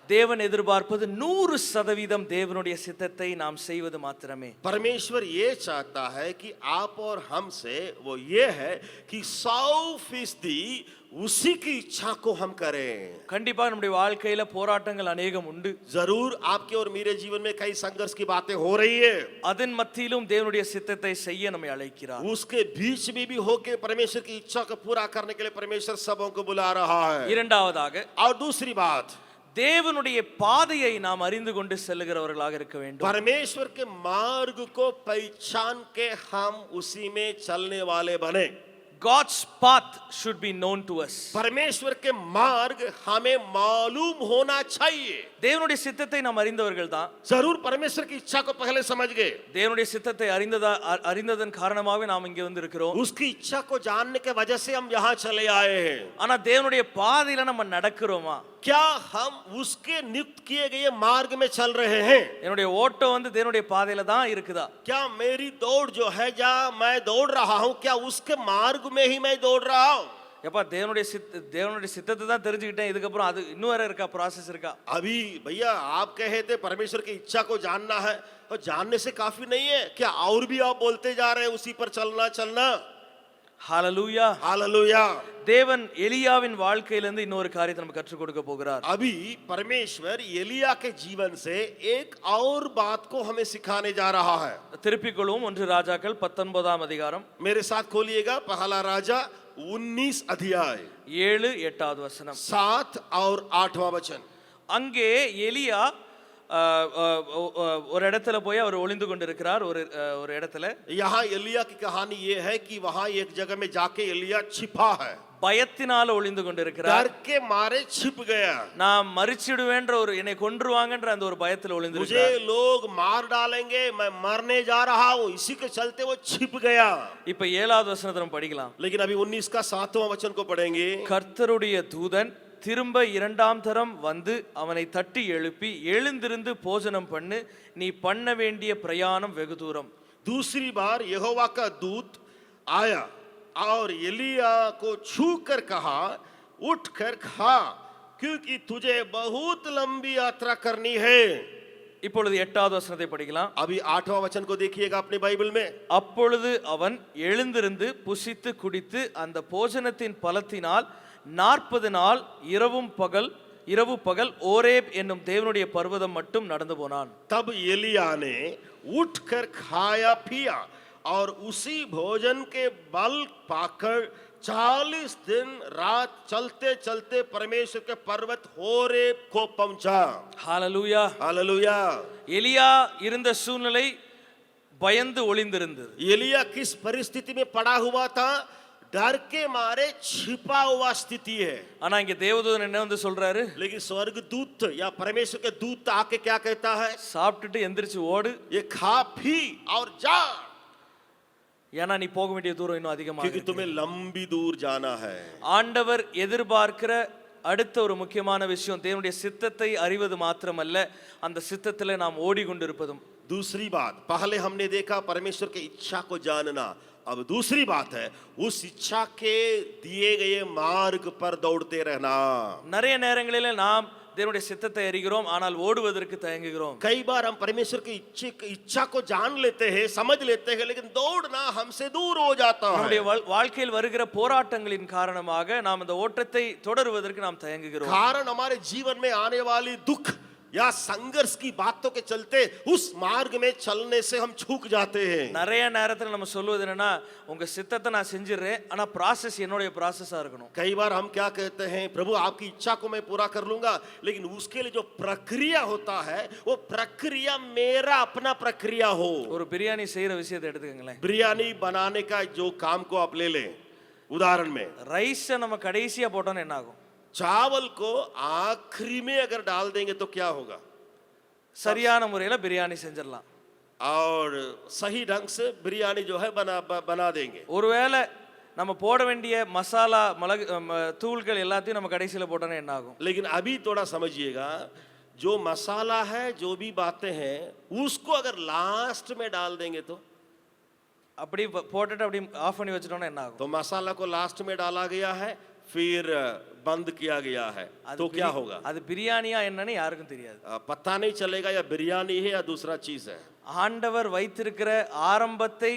தேவன் எதிர்பார்ப்பது 100% தேவனுடைய சித்தத்தை நாம் செய்வது மாத்திரமே. परमेश्वर ये चाहता है कि आप और हमसे वो ये है कि 100% उसी की इच्छा को हम करें. கண்டிப்பா நம்முடைய வாழ்க்கையில போராட்டங்கள் अनेகம் உண்டு. जरूर आपके और मेरे जीवन में कई संघर्ष की बातें हो रही है. அதன் மத்தியிலும் தேவனுடைய சித்தத்தை செய்ய நம்மை அழைக்கிறார். उसके बीच में भी होके परमेश्वर की इच्छा को पूरा करने के लिए परमेश्वर सबों को बुला रहा है. இரண்டாவதாக, और दूसरी बात, தேவனுடைய பாதையை நாம் அறிந்து கொண்டு செல்லுகிறவர்களாக இருக்க வேண்டும். परमेश्वर के मार्ग को पहचान के हम उसी में चलने वाले बने. God's path should be known to us. परमेश्वर के मार्ग हमें मालूम होना चाहिए. தேவனுடைய சித்தத்தை நாம் அறிந்தவர்கள் தான். जरूर परमेश्वर की इच्छा को पहले समझ गए. தேவனுடைய சித்தத்தை அறிந்ததன் காரணமாகவே நாம் இங்கே வந்து இருக்கிறோம். उसकी इच्छा को जानने के वजह से हम यहाँ चले आए हैं. ஆனா தேவனுடைய பாதையில நம்ம நடக்கிறோமா? क्या हम उसके नियुक्त किए गए मार्ग में चल रहे हैं? என்னுடைய ஓட்டம் வந்து தேவனுடைய பாதையில தான் இருக்குதா? क्या मेरी दौड़ जो है, जहाँ मैं दौड़ रहा हूँ, क्या उसके मार्ग में ही मैं दौड़ रहा हूँ? எப்பா தேவனுடைய சித்தத்தை தான் தெரிஞ்சுக்கிட்டேன், இதுக்கப்புறம் அது இன்னும் வேற இருக்கா, ப்ராசஸ் இருக்கா? अभी भैया आप कहे थे परमेश्वर की इच्छा को जानना है, और जानने से काफी नहीं है क्या, और भी आप बोलते जा रहे हैं उसी पर चलना. ஹalleluya. हालेलुया. தேவன் எலியாவின் வாழ்க்கையிலிருந்து இன்னொரு காரியத்தை நமக்கு கற்றுக் கொடுக்க போகிறார். अभी परमेश्वर एलिया के जीवन से एक और बात को हमें सिखाने जा रहा है. திருப்பிக் கொள்வோம் 1 ராஜாக்கள் 19ஆம் அதிகாரம் मेरे साथ खोलिएगा पहला राजा 19 अध्याय 7-8வது வசனம். 7 और 8वां वचन. அங்கே எலியா ஒரு இடத்துல போய் அவர் ஒளிந்து கொண்டிருக்கிறார். ஒரு இடத்துல यहाँ एलिया की कहानी ये है कि वहां एक जगह में जाके एलिया छिपा है. பயத்தினால ஒளிந்து கொண்டிருக்கிறார். डर के मारे छिप गया. நான் மரிச்சிடுவேன்ற ஒரு, என்னை கொன்றுவாங்கன்ற அந்த ஒரு பயத்துல मुझे ஒளிந்திருக்கிறார். लोग मार डालेंगे, मैं मरने जा रहा हूँ, इसी के चलते वो छिप गया. இப்ப 7வது வசனத்தை நம்ம படிக்கலாம். लेकिन अभी 19 का 7वां वचन को पढ़ेंगे. கர்த்தருடைய தூதன் திரும்ப 2ஆம் தரம் வந்து அவனை தட்டி எழுப்பி, எழுந்திருந்து போஜனம் பண்ணு, நீ பண்ண வேண்டிய பிரயாணம் வெகு தூரம். दूसरी बार यहोवा का दूत आया और एलिया को छूकर कहा, उठकर खा, क्योंकि तुझे बहुत लंबी यात्रा करनी है. இப்பொழுது 8வது வசனத்தை படிக்கலாம். अभी 8वां वचन को देखिएगा अपने बाइबल में. அப்பொழுது அவன் எழுந்திருந்து புசித்து குடித்து அந்த போஜனத்தின் பலத்தினால் 40 நாள் இரவு பகல் ஓரேப் என்னும் தேவனுடைய பர்வதம் மட்டும் நடந்து போனான். तब एलिया ने उठकर खाया पिया और उसी भोजन के बल पाकर 40 दिन रात चलते चलते परमेश्वर के पर्वत होरेब को पहुंचा. ஹalleluya. हालेलुया. எலியா இருந்த சூழ்நிலை பயந்து ஒளிந்திருந்தது. एलिया किस परिस्थिति में पड़ा हुआ था? डर के मारे छिपा हुआ स्थिति है। ஆனா இங்க தேவதூதன் என்ன வந்து சொல்றாரு? लेकिन स्वर्गदूत या परमेश्वर के दूत आके क्या कहता है? சாப்பிட்டுட்டு எந்திரிச்சு ஓடு, ये खा पी और जा, ஏன்னா நீ போக வேண்டிய தூரம் இன்னும் அதிகமாக क्योंकि இருக்கு. तुम्हें लंबी दूर जाना है। ஆண்டவர் எதிர்பார்க்கிற அடுத்த ஒரு முக்கியமான விஷயம் தேவனுடைய சித்தத்தை அறிவது மாத்திரமல்ல, அந்த சித்தத்திலே நாம் ஓடிக்கொண்டிருப்பதும். दूसरी बात, पहले हमने देखा परमेश्वर की इच्छा को जानना, अब दूसरी बात है उस इच्छा के दिए गए मार्ग पर दौड़ते रहना। நிறைய நேரங்களிலே நாம் தேவனுடைய சித்தத்தை அறிகிறோம், ஆனால் ஓடுவதற்கு தயங்குகிறோம். कई बार हम परमेश्वर की इच्छा को जान लेते हैं, समझ लेते हैं, लेकिन दौड़ना हमसे दूर हो जाता है। நம்முடைய வாழ்க்கையில் வருகிற போராட்டங்களின் காரணமாக நாம் அந்த ஓட்டத்தை தொடருவதற்கு நாம் தயங்குகிறோம். कारण हमारे जीवन में आने वाली दुख या संघर्ष की बातों के चलते उस मार्ग में चलने से हम चूक जाते हैं। நிறைய நேரத்துல நம்ம சொல்வது என்னன்னா, உங்க சித்தத்தை நான் செஞ்சிடுறேன், ஆனா ப்ராசஸ் என்னுடைய ப்ராசஸா இருக்கணும். कई बार हम क्या कहते हैं, प्रभु आपकी इच्छा को मैं पूरा कर लूंगा, लेकिन उसके लिए जो प्रक्रिया होता है वो प्रक्रिया मेरा अपना प्रक्रिया हो। ஒரு பிரியாணி செய்யற விஷயத்தை எடுத்துக்கங்களேன். बिरयानी बनाने का जो काम को आप ले लें, उदाहरण में ரைஸை நம்ம கடைசியா போட்டோம்னா என்ன ஆகும்? चावल को आखिरी में अगर डाल देंगे तो क्या होगा? சரியான முறையில பிரியாணி செஞ்சிடலாம். और सही ढंग से बिरयानी जो है बना देंगे। ஒருவேளை நம்ம போட வேண்டிய மசாலா மிளகு தூள்கள் எல்லாத்தையும் நம்ம கடைசியில போட்டோம்னா என்ன ஆகும்? लेकिन अभी थोड़ा समझिएगा, जो मसाला है, जो भी बातें हैं, उसको अगर लास्ट में डाल देंगे तो அப்படி போட்டுட்டு அப்படி ஆஃப் பண்ணி வச்சிட்டோம்னா என்ன ஆகும்? तो मसाला को लास्ट में डाला गया है, फिर बंद किया गया है, तो क्या होगा? அது பிரியாணியா என்னன்னு யாருக்கும் தெரியாது. पता नहीं चलेगा या बिरयानी है या दूसरा चीज है। ஆண்டவர் வைத்திருக்கிற ஆரம்பத்தை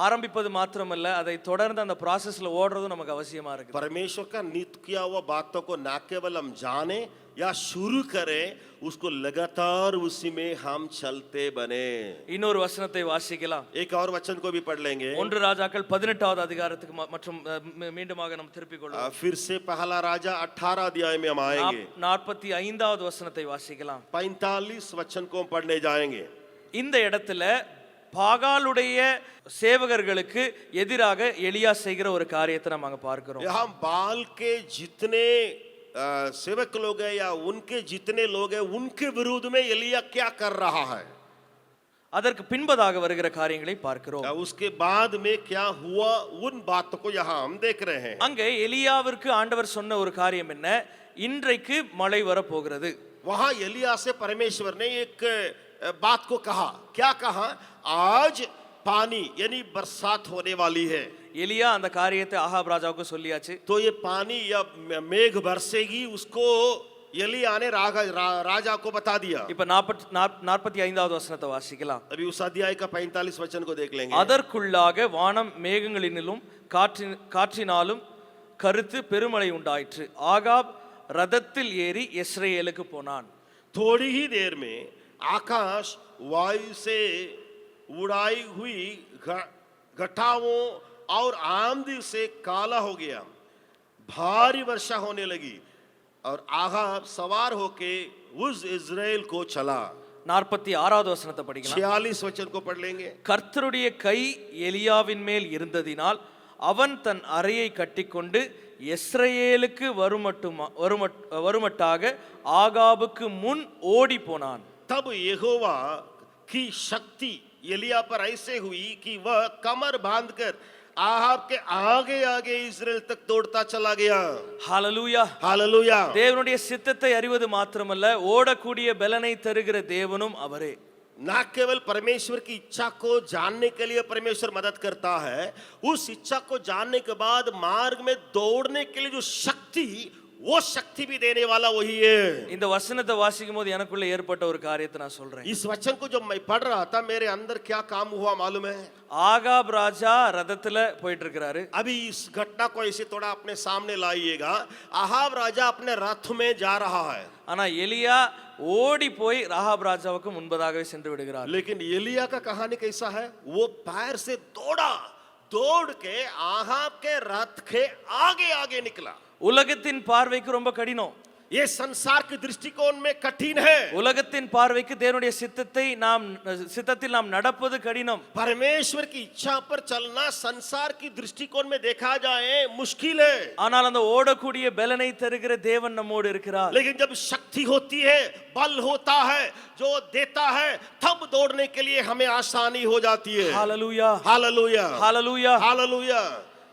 ஆரம்பிப்பது மாத்திரமல்ல, அதை தொடர்ந்து அந்த ப்ராசஸ்ல ஓடுறதும் நமக்கு அவசியமா இருக்கு. परमेश्वर का नित्य किया हुआ बातों को ना केवल हम जाने या शुरू करें, उसको लगातार उसी में हम चलते बने। இன்னொரு வசனத்தை வாசிக்கலாம். एक और वचन को भी पढ़ लेंगे। 1 ராஜாக்கள் 18வது அதிகாரத்துக்கு மற்றும் மீண்டுமாக நாம் திருப்பிக் கொள்வோம். फिर से पहला राजा 18 अध्याय में हम आएंगे। 45வது வசனத்தை வாசிக்கலாம். 45 वचन को हम पढ़ने जाएंगे। இந்த இடத்துல பாகாலுடைய சேவகர்களுக்கு எதிராக எலியா செய்கிற ஒரு காரியத்தை நம்ம அங்க பார்க்கிறோம். यहाँ बाल के जितने सेवक लोग हैं या उनके जितने लोग हैं, उनके विरुद्ध में एलिया क्या कर रहा है, அதற்கு பின்பதாக வருகிற காரியங்களை பார்க்கிறோம். उसके बाद में क्या हुआ, उन बातों को यहाँ हम देख रहे हैं। அங்க எலியாவிற்கு ஆண்டவர் சொன்ன ஒரு காரியம் என்ன? இன்றைக்கு மழை வர போகிறது. वहां एलिया से परमेश्वर ने एक बात को कहा। क्या कहा? आज पानी यानी बरसात होने वाली है। எலியா அந்த காரியத்தை ஆகாப் ராஜாவுக்கு சொல்லியாச்சு. तो ये पानी या मेघ बरसेगी, उसको एलिया ने राजा को बता दिया। இப்ப 45வது வசனத்தை வாசிக்கலாம். अभी उस अध्याय का 45 वचन को देख लेंगे। அதற்குள்ளாக வானம் மேகங்களிலும் காற்றினாலும் கருத்து பெருமழை உண்டாயிற்று. ஆகாப் ரதத்தில் ஏறி இஸ்ரேலுக்கு போனான். थोड़ी ही देर में आकाश वायु से उड़ाई हुई घटाओं और आंधी से काला हो गया, भारी वर्षा होने लगी और आहाब सवार होके उस इज़राइल को चला। 46வது வசனத்தை படிக்கலாம். 46 वचन को पढ़ लेंगे। கர்த்தருடைய கை எலியாவின் மேல் இருந்ததினால் அவன் தன் அறையை கட்டிக்கொண்டு இஸ்ரேலுக்கு வருமட்டாக ஆகாபுக்கு முன் ஓடி போனான். तब यहोवा की शक्ति एलिया पर ऐसे हुई कि वह कमर बांधकर आहाब के आगे आगे इस्राएल तक दौड़ता चला गया। ஹalleluya. हालेलुया। தேவனுடைய சித்தத்தை அறிவது மாத்திரமல்ல, ஓடக்கூடிய பலனை தருகிற தேவனும் அவரே. ना केवल परमेश्वर की इच्छा को जानने के लिए परमेश्वर मदद करता है, उस इच्छा को जानने के बाद मार्ग में दौड़ने के लिए जो शक्ति, वो शक्ति भी देने वाला वही है। இந்த வசனத்தை வாசிக்கும் போது எனக்குள்ள ஏற்பட்ட ஒரு காரியத்தை நான் சொல்றேன். इस वचन को जब मैं पढ़ रहा था, मेरे अंदर क्या काम हुआ मालूम है? ஆகாப் ராஜா ரதத்துல போயிட்டு இருக்கிறாரு. अभी इस घटना को ऐसे थोड़ा अपने सामने लाइएगा। आहाब राजा अपने रथ में जा रहा है, ஆனா எலியா ஓடி போய் ராகாப் ராஜாவுக்கு முன்பதாகவே சென்று விடுகிறார். लेकिन एलिया का कहानी कैसा है? वो पैर से दौड़ के आहाब के रथ के आगे आगे निकला। உலகத்தின் பார்வைக்கு ரொம்ப கடினம். ये संसार के दृष्टिकोण में कठिन है। உலகத்தின் பார்வைக்கு தேவனுடைய சித்தத்தில் நாம் நடப்பது கடினம். परमेश्वर की इच्छा पर चलना संसार की दृष्टिकोण में देखा जाए मुश्किल है। ஆனால் அந்த ஓடக்கூடிய பலனை தருகிற தேவன் நம்மோடு இருக்கிறார். लेकिन जब शक्ति होती है, बल होता है, जो देता है, तब दौड़ने के लिए हमें आसानी हो जाती है। ஹalleluya हालेलुया, ஹalleluya. हालेलुया।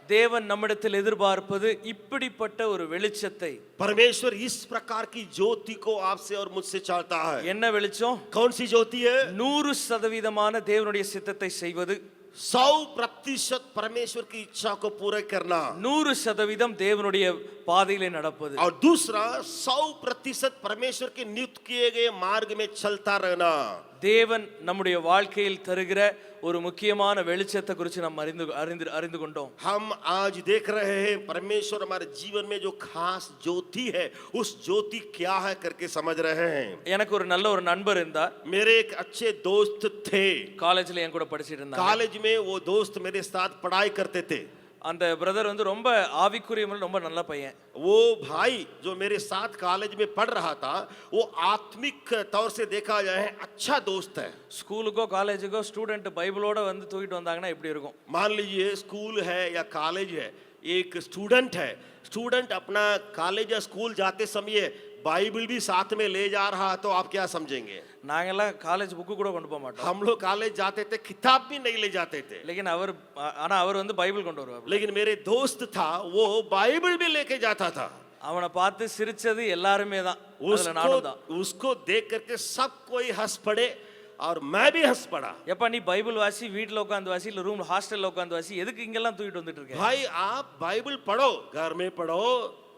தேவன் நம்மிடத்தில் எதிர்பார்ப்பது இப்படிப்பட்ட ஒரு வெளிச்சத்தை. परमेश्वर इस प्रकार की ज्योति को आपसे और मुझसे चाहता है। என்ன வெளிச்சம்? कौन सी ज्योति है? 100% தேவனுடைய சித்தத்தை செய்வது, 100% परमेश्वर की इच्छा को पूरा करना, 100% தேவனுடைய பாதையிலே நடப்பது. और दूसरा 100% परमेश्वर के नियुक्त किए गए मार्ग में चलता रहना। தேவன் நம்முடைய வாழ்க்கையில் தருகிற ஒரு முக்கியமான வெளிச்சத்தை குறித்து நாம் அறிந்து கொண்டோம். हम आज देख रहे हैं परमेश्वर हमारे जीवन में जो खास ज्योति है, उस ज्योति क्या है करके समझ रहे हैं। எனக்கு ஒரு நல்ல ஒரு நண்பர் இருந்தார். मेरे एक अच्छे दोस्त थे, காலேஜ்ல என் கூட படிச்சிட்டு இருந்தாங்க. कॉलेज में वो दोस्त मेरे साथ पढ़ाई करते थे। அந்த பிரதர் வந்து ரொம்ப ஆவிக்குரிய முறையில் ரொம்ப நல்ல பையன். वो भाई जो मेरे साथ कॉलेज में पढ़ रहा था, वो आत्मिक तौर से देखा जाए अच्छा दोस्त है। ஸ்கூலுக்கோ காலேஜுக்கோ ஸ்டூடெண்ட் பைபிளோட வந்து தூக்கிட்டு வந்தாங்கன்னா எப்படி இருக்கும்? मान लीजिए स्कूल है या कॉलेज है, एक स्टूडेंट है, स्टूडेंट अपना कॉलेज या स्कूल जाते समय बाइबल भी साथ में ले जा रहा, तो आप क्या समझेंगे? நாங்கெல்லாம் காலேஜ் புக்கு கூட கொண்டு போக மாட்டோம். हम लोग कॉलेज जाते थे, किताब भी नहीं ले जाते थे, लेकिन அவர் வந்து பைபிள் கொண்டு வருவார். लेकिन मेरे दोस्त था वो बाइबल भी लेके जाता था। அவனை பார்த்து சிரிச்சது எல்லாருமே தான். அதுல நானும் தான். उसको देख करके सब कोई हंस पड़े और मैं भी हंस पड़ा। எப்ப நீ பைபிள் வாசி, வீட்ல உட்கார்ந்து வாசி, இல்ல ரூம் ஹாஸ்டல்ல உட்கார்ந்து வாசி, எதுக்கு இங்கெல்லாம் தூக்கிட்டு வந்துட்டு இருக்க? भाई आप बाइबल पढ़ो, घर में पढ़ो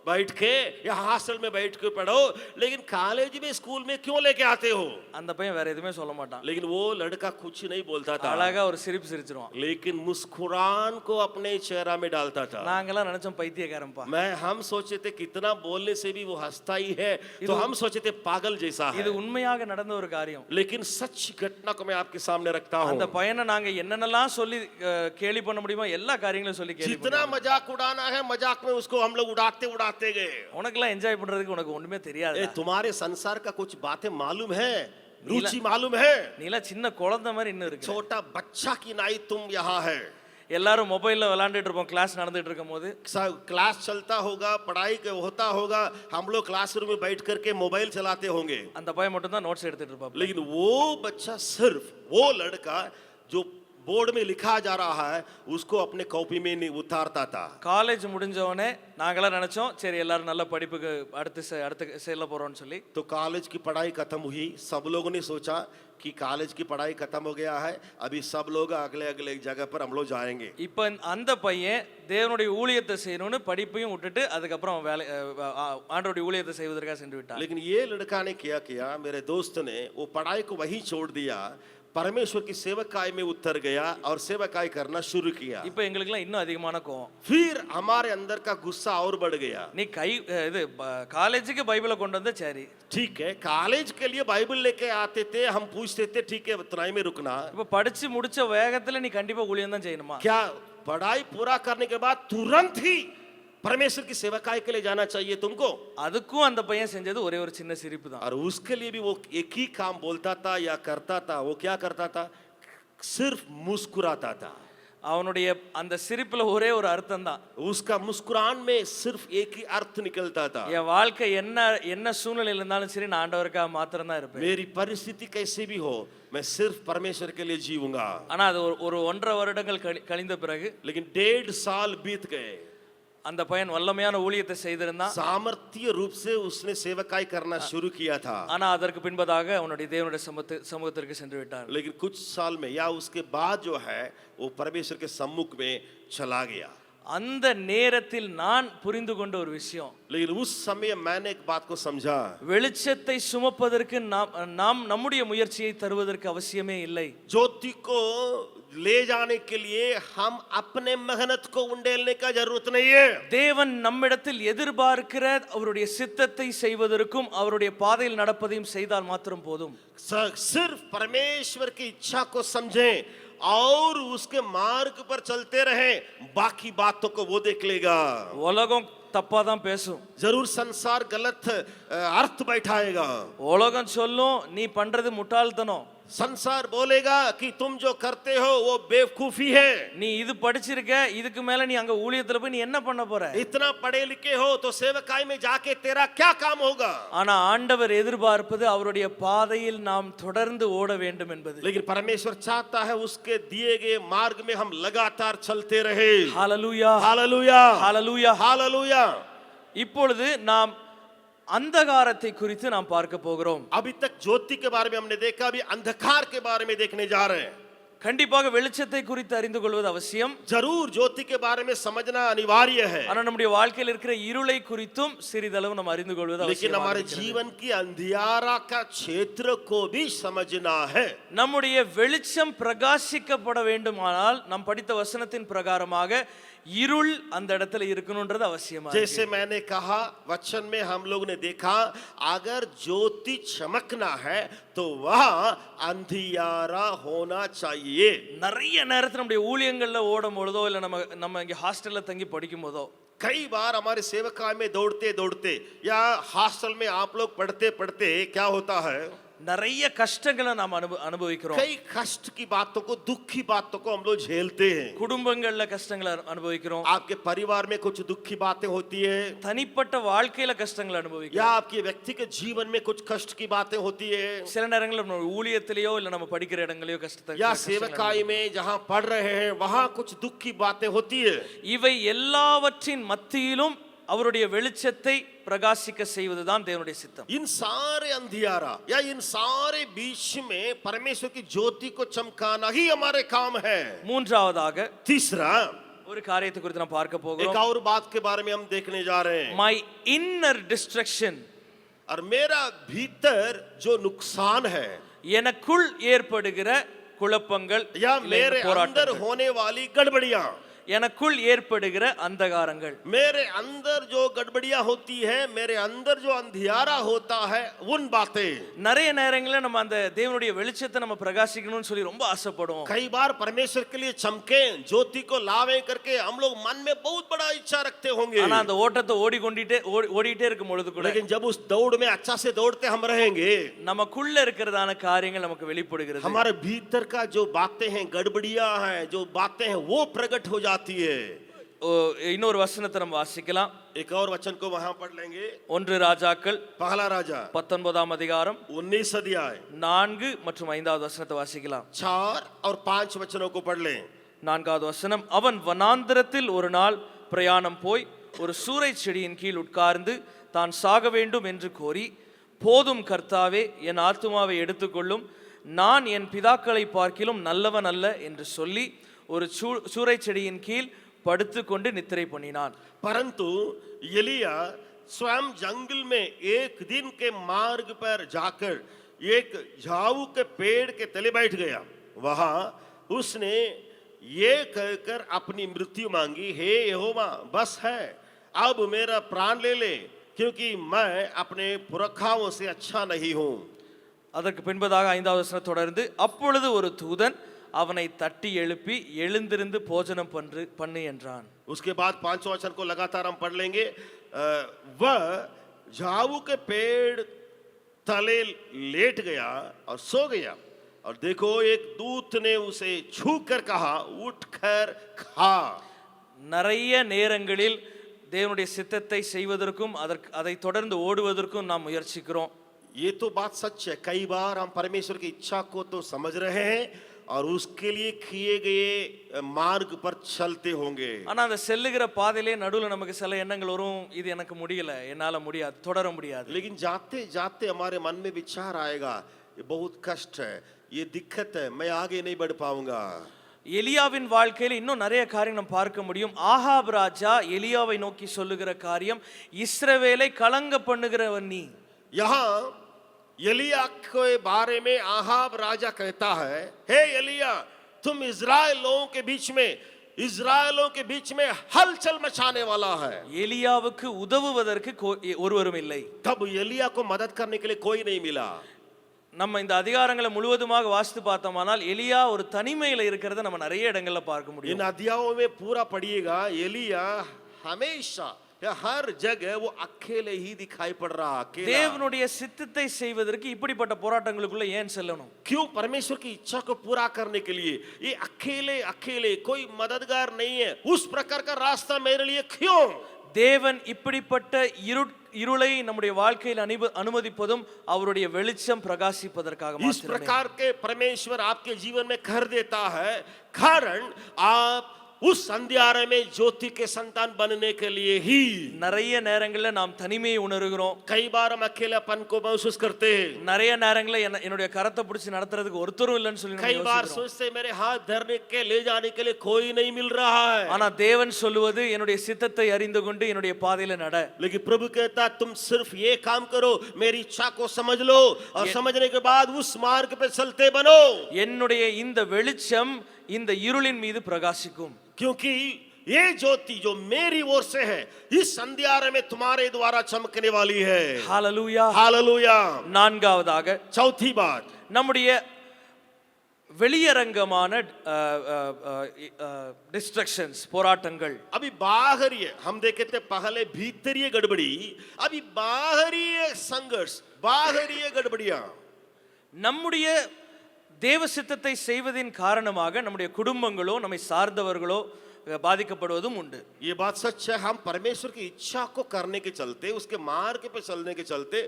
बैठ के, या हॉस्टल में बैठ के पढ़ो, लेकिन कॉलेज में स्कूल में क्यों लेके आते हो? அந்த பையன் வேற எதுவுமே சொல்ல மாட்டான். लेकिन वो लड़का कुछ नहीं बोलता था, அழகா ஒரு சிரிப்பு சிரிச்சிருவான். लेकिन मुस्कुरान को अपने चेहरा में डालता था। நாங்கெல்லாம் நினைச்சோம் பைத்தியக்காரன்பா. हम सोचे थे कितना बोलने से भी वो हंसता ही है, तो हम सोचे थे पागल जैसा है। இது உண்மையாக நடந்த ஒரு காரியம். लेकिन सच घटना को मैं आपके सामने रखता हूँ। அந்த பையனை நாங்க என்னென்னலாம் சொல்லி கேலி பண்ண முடியுமோ எல்லா காரியங்களையும் சொல்லி கேலி जितना मजाक उड़ाना है, मजाक में उसको हम लोग उड़ाते गए। உனக்கெல்லாம் என்ஜாய் பண்றதுக்கு உனக்கு ஒண்ணுமே தெரியாது. तुम्हारे संसार का कुछ बातें मालूम है, रुचि मालूम है, நீலாம் சின்ன குழந்தை மாதிரி இன்னும் இருக்கு. छोटा बच्चा की नाई तुम यहाँ है। எல்லாரும் மொபைல்ல விளையாண்டுட்டு இருப்போம் கிளாஸ் நடந்துட்டு இருக்கும்போது. क्लास चलता होगा, पढ़ाई होता होगा, हम लोग क्लासरूम में बैठ करके मोबाइल चलाते होंगे, அந்த பையன் மட்டும் தான் நோட்ஸ் எடுத்துட்டு இருப்பான். लेकिन वो बच्चा, सिर्फ वो लड़का जो बोर्ड में लिखा जा रहा है उसको अपने कॉपी में नहीं उतारता था। காலேஜ் முடிஞ்சவனே நாங்களாம் நினைச்சோம் சரி எல்லாரும் நல்ல படிப்புக்கு அடுத்து செல்ல போறோம்னு சொல்லி. तो कॉलेज की पढ़ाई खत्म हुई, सब लोगों ने सोचा कि कॉलेज की पढ़ाई खत्म हो गया है, अभी सब लोग अगले अगले जगह पर हम लोग जाएंगे। இப்போ அந்த பையன் தேவனுடைய ஊழியத்தை செய்யணும்னு படிப்பையும் விட்டுட்டு அதுக்கப்புறம் வேலை ஆண்டவருடைய ஊழியத்தை செய்வதற்காக சென்று விட்டான். लेकिन ये लड़का ने क्या किया, मेरे दोस्त ने वो पढ़ाई को वहीं छोड़ दिया, परमेश्वर की सेवकाई में उतर गया और सेवकाई करना शुरू किया। இப்போ எங்களுக்குலாம் இன்னும் அதிகமான கோவம். फिर हमारे अंदर का गुस्सा और बढ़ गया। நீ இது காலேஜுக்கு பைபிளை கொண்டு வந்த சரி, ठीक है, कॉलेज के लिए बाइबल लेके आते थे, हम पूछते थे ठीक है उतनाई में रुकना, இப்போ படிச்சு முடிச்ச வேகத்துல நீ கண்டிப்பா ஊழியம் தான் செய்யணுமா? क्या पढ़ाई पूरा करने के बाद तुरंत ही परमेश्वर की सेवकाई के लिए जाना चाहिए तुमको? அதுக்கும் அந்த பையன் செஞ்சது ஒரே ஒரு சின்ன சிரிப்பு தான். और उसके लिए भी वो एक ही काम बोलता था या करता था, वो क्या करता था, सिर्फ मुस्कुराता था। அவனுடைய அந்த சிரிப்புல ஒரே ஒரு அர்த்தம் தான், उसका मुस्कुरान में सिर्फ एक ही अर्थ निकलता था, என் வாழ்க்கை என்ன சூழ்நிலையில இருந்தாலும் சரி நான் ஆண்டவருக்காக மாத்திரம் தான் இருப்பேன். मेरी परिस्थिति कैसे भी हो मैं सिर्फ परमेश्वर के लिए जीऊंगा। ஆனா அது ஒரு 1.5 வருடங்கள் கழிந்த பிறகு, लेकिन 1.5 साल बीत गए, அந்த பையன் வல்லமையான ஊழியத்தை செய்திருந்தான். सामर्थ्य रूप से उसने सेवकाई करना शुरू किया था, ஆனா அதற்கு பின்பதாக அவனுடைய தேவனுடைய சமூகத்திற்கு சென்று விட்டான். लेकिन कुछ साल में या उसके बाद जो है वो परमेश्वर के सम्मुख में चला गया। அந்த நேரத்தில் நான் புரிந்து கொண்ட ஒரு விஷயம், लेकिन उस समय मैंने एक बात को समझा, வெளிச்சத்தை சுமப்பதற்கு நாம் நம்முடைய முயற்சியை தருவதற்கு அவசியமே இல்லை. ज्योति को ले जाने के लिए हम अपने मेहनत को उंडेलने का जरूरत नहीं है। தேவன் நம்மிடத்தில் எதிர்பார்க்கிற அவருடைய சித்தத்தை செய்வதற்கும் அவருடைய பாதையில் நடப்பதையும் செய்தால் மாத்திரம் போதும். सिर्फ परमेश्वर की इच्छा को समझें और उसके मार्ग पर चलते रहें, बाकी बातों को वो देख लेगा। உலகம் தப்பா தான் பேசும். जरूर संसार गलत अर्थ बैठाएगा। உலகம் சொல்லும் நீ பண்றது முட்டாள்தனம், संसार बोलेगा कि तुम जो करते हो वो बेवकूफी है। நீ இது படிச்சிருக்க, இதுக்கு மேல நீ அங்க ஊழியத்துல போய் நீ என்ன பண்ண போற? इतना पढ़े लिखे हो तो सेवकाई में जाके तेरा क्या काम होगा? ஆனா ஆண்டவர் எதிர்பார்ப்பது அவருடைய பாதையில் நாம் தொடர்ந்து ஓட வேண்டும் என்பது. लेकिन परमेश्वर चाहता है उसके दिए गए मार्ग में हम लगातार चलते रहे। ஹalleluya, हालेलुया, ஹalleluya. हालेलुया। இப்பொழுது நாம் अंधकारத்தை குறித்து நாம் பார்க்க போகிறோம். अभी तक ज्योति के बारे में हमने देखा, अभी अंधकार के बारे में देखने जा रहे हैं। கண்டிப்பாக வெளிச்சத்தை குறித்து அறிந்து கொள்வது அவசியம். जरूर ज्योति के बारे में समझना अनिवार्य है। ஆனா நம்முடைய வாழ்க்கையில் இருக்கிற இருளை குறித்தும் சிறிதளவு நாம் அறிந்து கொள்வது அவசியம். लेकिन हमारे जीवन की अंधियारा का क्षेत्र को भी समझना है। நம்முடைய வெளிச்சம் பிரகாசிக்கப்பட வேண்டுமானால் நாம் படித்த வசனத்தின் பிரகாரமாக இருள் அந்த இடத்துல இருக்கணும்ன்றது அவசியமா இருக்கு. जैसे मैंने कहा वचन में हम लोग ने देखा, अगर ज्योति चमकना है तो वह अंधियारा होना चाहिए। நிறைய நேரத்துல நம்முடைய ஊழியங்கள்ல ஓடும் பொழுதோ இல்ல நம்ம இங்க ஹாஸ்டல்ல தங்கி படிக்கும் போதோ कई बार हमारे सेवकाई में दौड़ते दौड़ते या हॉस्टल में आप लोग पढ़ते पढ़ते क्या होता है, நிறைய கஷ்டங்களை நாம் அனுபவிக்கிறோம். कई कष्ट की बातों को, दुख की बातों को हम लोग झेलते हैं। குடும்பங்கள்ல கஷ்டங்களை அனுபவிக்கிறோம், आपके परिवार में कुछ दुख की बातें होती है, தனிப்பட்ட வாழ்க்கையில கஷ்டங்களை या அனுபவிக்கிறோம், आपके व्यक्तिगत जीवन में कुछ कष्ट की बातें होती है, சில நேரங்களில் நம்ம ஊழியத்திலேயோ இல்ல நம்ம படிக்கிற இடங்களையோ கஷ்டத்தை या सेवकाई में जहां पढ़ रहे हैं वहां कुछ दुख की बातें होती है। இவை எல்லாவற்றின் மத்தியிலும் அவருடைய வெளிச்சத்தை பிரகாசிக்க செய்வதுதான் தேவனுடைய சித்தம். इन सारे अंधियारा या इन सारे बीच में परमेश्वर की ज्योति को चमकाना ही हमारे काम है। மூன்றாவதாக तीसरा, ஒரு காரியத்தை குறித்து நாம் பார்க்க एक போகிறோம். और बात के बारे में हम देखने जा रहे हैं। மை இன்னர் டிஸ்ட்ரக்ஷன், और मेरा भीतर जो नुकसान है எனக்குள் ஏற்படுகிற குழப்பங்கள் या இல்லை मेरे अंदर போராட்டங்கள், होने वाली गड़बड़ियां, எனக்குள் ஏற்படுகிற அந்தகாரங்கள், मेरे अंदर जो गड़बड़ियां होती है, मेरे अंदर जो अंधियारा होता है, उन बातें। நிறைய நேரங்களில் நம்ம அந்த தேவனுடைய வெளிச்சத்தை நம்ம பிரகாசிக்கணும்னு சொல்லி ரொம்ப ஆசைப்படுவோம். कई बार परमेश्वर के लिए चमके, ज्योति को लावे करके हम लोग मन में बहुत बड़ा इच्छा रखते होंगे। ஆனா அந்த ஓட்டத்தை ஓடிட்டே இருக்கும் பொழுது கூட लेकिन जब उस दौड़ में अच्छा से दौड़ते हम रहेंगे, நமக்குள்ள இருக்கிறதான காரியங்கள் நமக்கு வெளிப்படுகிறது. हमारे भीतर का जो बातें हैं, गड़बड़ियां हैं, जो बातें हैं, वो प्रकट हो जाती है। இன்னொரு வசனத்தை நம்ம வாசிக்கலாம். एक और वचन को वहां पढ़ लेंगे। 1 ராஜாக்கள் पहला राजा 19ஆம் அதிகாரம் 19 अध्याय 4 மற்றும் 5வது வசனத்தை வாசிக்கலாம். 4 और 5 वचनों को पढ़ लें। 4வது வசனம், அவன் வனாந்திரத்தில் ஒரு நாள் பிரயாணம் போய் ஒரு சூரை செடியின் கீழ் உட்கார்ந்து தான் சாக வேண்டும் என்று கோரி, போதும் கர்த்தாவே, என் ஆத்துமாவை எடுத்துக்கொள்ளும், நான் என் பிதாக்களை பார்க்கிலும் நல்லவன் அல்ல என்று சொல்லி ஒரு சூரை செடியின் கீழ் படுத்து கொண்டு நித்திரை பண்ணினான். परंतु एलिया स्वयं जंगल में एक दिन के मार्ग पर जाकर एक झाऊ के पेड़ के तले बैठ गया। वहां उसने ये कहकर अपनी मृत्यु मांगी, हे यहोवा, बस है, अब मेरा प्राण ले ले, क्योंकि मैं अपने पुरखाओं से अच्छा नहीं हूं। அதற்கு பின்பதாக 5வது வசனம் தொடர்ந்து, அப்பொழுது ஒரு தூதன் அவனை தட்டி எழுப்பி எழுந்திருந்து போஜனம் பண்ணு என்றான். उसके बाद 5वां वचन को लगातार हम पढ़ लेंगे। वह झाऊ के पेड़ तले लेट गया और सो गया, और देखो एक दूत ने उसे छूकर कहा, उठकर खा। நிறைய நேரங்களில் தேவனுடைய சித்தத்தை செய்வதற்கும் அதை தொடர்ந்து ஓடுவதற்கும் நாம் முயற்சிக்கிறோம். ये तो बात सच है, कई बार हम परमेश्वर की इच्छा को तो समझ रहे हैं और उसके लिए किए गए मार्ग पर चलते होंगे। ஆனா அந்த செல்லுகிற பாதையிலே நடுவுல நமக்கு சில எண்ணங்கள் வரும், இது எனக்கு முடியல, என்னால முடியாது, தொடர முடியாது. लेकिन जाते जाते हमारे मन में विचार आएगा, ये बहुत कष्ट है, ये दिक्कत है, मैं आगे नहीं बढ़ पाऊंगा। எலியாவின் வாழ்க்கையில இன்னும் நிறைய காரியம் நம்ம பார்க்க முடியும். ஆகாப் ராஜா எலியாவை நோக்கி சொல்லுகிற காரியம், இஸ்ரவேலை கலங்க பண்ணுகிறவன் நீ. यहाँ एलिया के बारे में आहाब राजा कहता है, हे एलिया, तुम इजराइल लोगों के बीच में हलचल मचाने वाला है। எலியாவுக்கு உதவுவதற்கு ஒருவரும் இல்லை. तब एलिया को मदद करने के लिए कोई नहीं मिला। நம்ம இந்த அதிகாரங்களை முழுவதுமாக வாசித்து பார்த்தோமானால் எலியா ஒரு தனிமையில இருக்கிறத நம்ம நிறைய இடங்கள்ல பார்க்க முடியும். इन अध्यायों में पूरा पढ़िएगा, एलिया हमेशा या हर जगह वो अकेले ही दिखाई पड़ रहा, अकेला। தேவனுடைய சித்தத்தை செய்வதற்கு இப்படிப்பட்ட போராட்டங்களுக்குள்ள ஏன் செல்லணும்? क्यों परमेश्वर की इच्छा को पूरा करने के लिए ये अकेले अकेले, कोई मददगार नहीं है, उस प्रकार का रास्ता मेरे लिए क्यों? தேவன் இப்படிப்பட்ட இருளை நம்முடைய வாழ்க்கையில் அனுமதிப்பதும் அவருடைய வெளிச்சம் பிரகாசிப்பதற்காக इस மாத்திரமே. प्रकार के परमेश्वर आपके जीवन में कर देता है कारण आप उस अंधियारे में ज्योति के संतान बनने के लिए ही। நிறைய நேரங்கள்ல நாம் தனிமையை உணர்கிறோம். कई बार हम अकेलापन को महसूस करते हैं। நிறைய நேரங்கள்ல என்னுடைய கரத்தை பிடிச்சு நடத்துறதுக்கு ஒருத்தரும் இல்லைன்னு சொல்லி நம்ம कई बार யோசிக்கிறோம். सोचते मेरे हाथ धरने के ले जाने के लिए कोई नहीं मिल रहा है। ஆனா தேவன் சொல்லுவது என்னுடைய சித்தத்தை அறிந்து கொண்டு என்னுடைய பாதையில நட. लेकिन प्रभु कहता तुम सिर्फ ये काम करो, मेरी इच्छा को समझ लो और समझने के बाद उस मार्ग पे चलते बनो। என்னுடைய இந்த வெளிச்சம் இந்த இருளின் மீது பிரகாசிக்கும். क्योंकि ये ज्योति जो मेरी ओर से है इस अंधियारे में तुम्हारे द्वारा चमकने वाली है। ஹalleluya. हालेलुया। நான்காவதாக चौथी बात, நம்முடைய வெளியரங்கமான டிஸ்ட்ரக்ஷன்ஸ், போராட்டங்கள். अभी बाहरी हम देखे थे पहले भीतरीय गड़बड़ी, अभी बाहरी संघर्ष, बाहरी गड़बड़ियां நம்முடைய தேவ சித்தத்தை செய்வதின் காரணமாக நம்முடைய குடும்பங்களோ நம்மை சார்ந்தவர்களோ பாதிக்கப்படுவதும் உண்டு. ये बात सच है, हम परमेश्वर की इच्छा को करने के चलते, उसके मार्ग पे चलने के चलते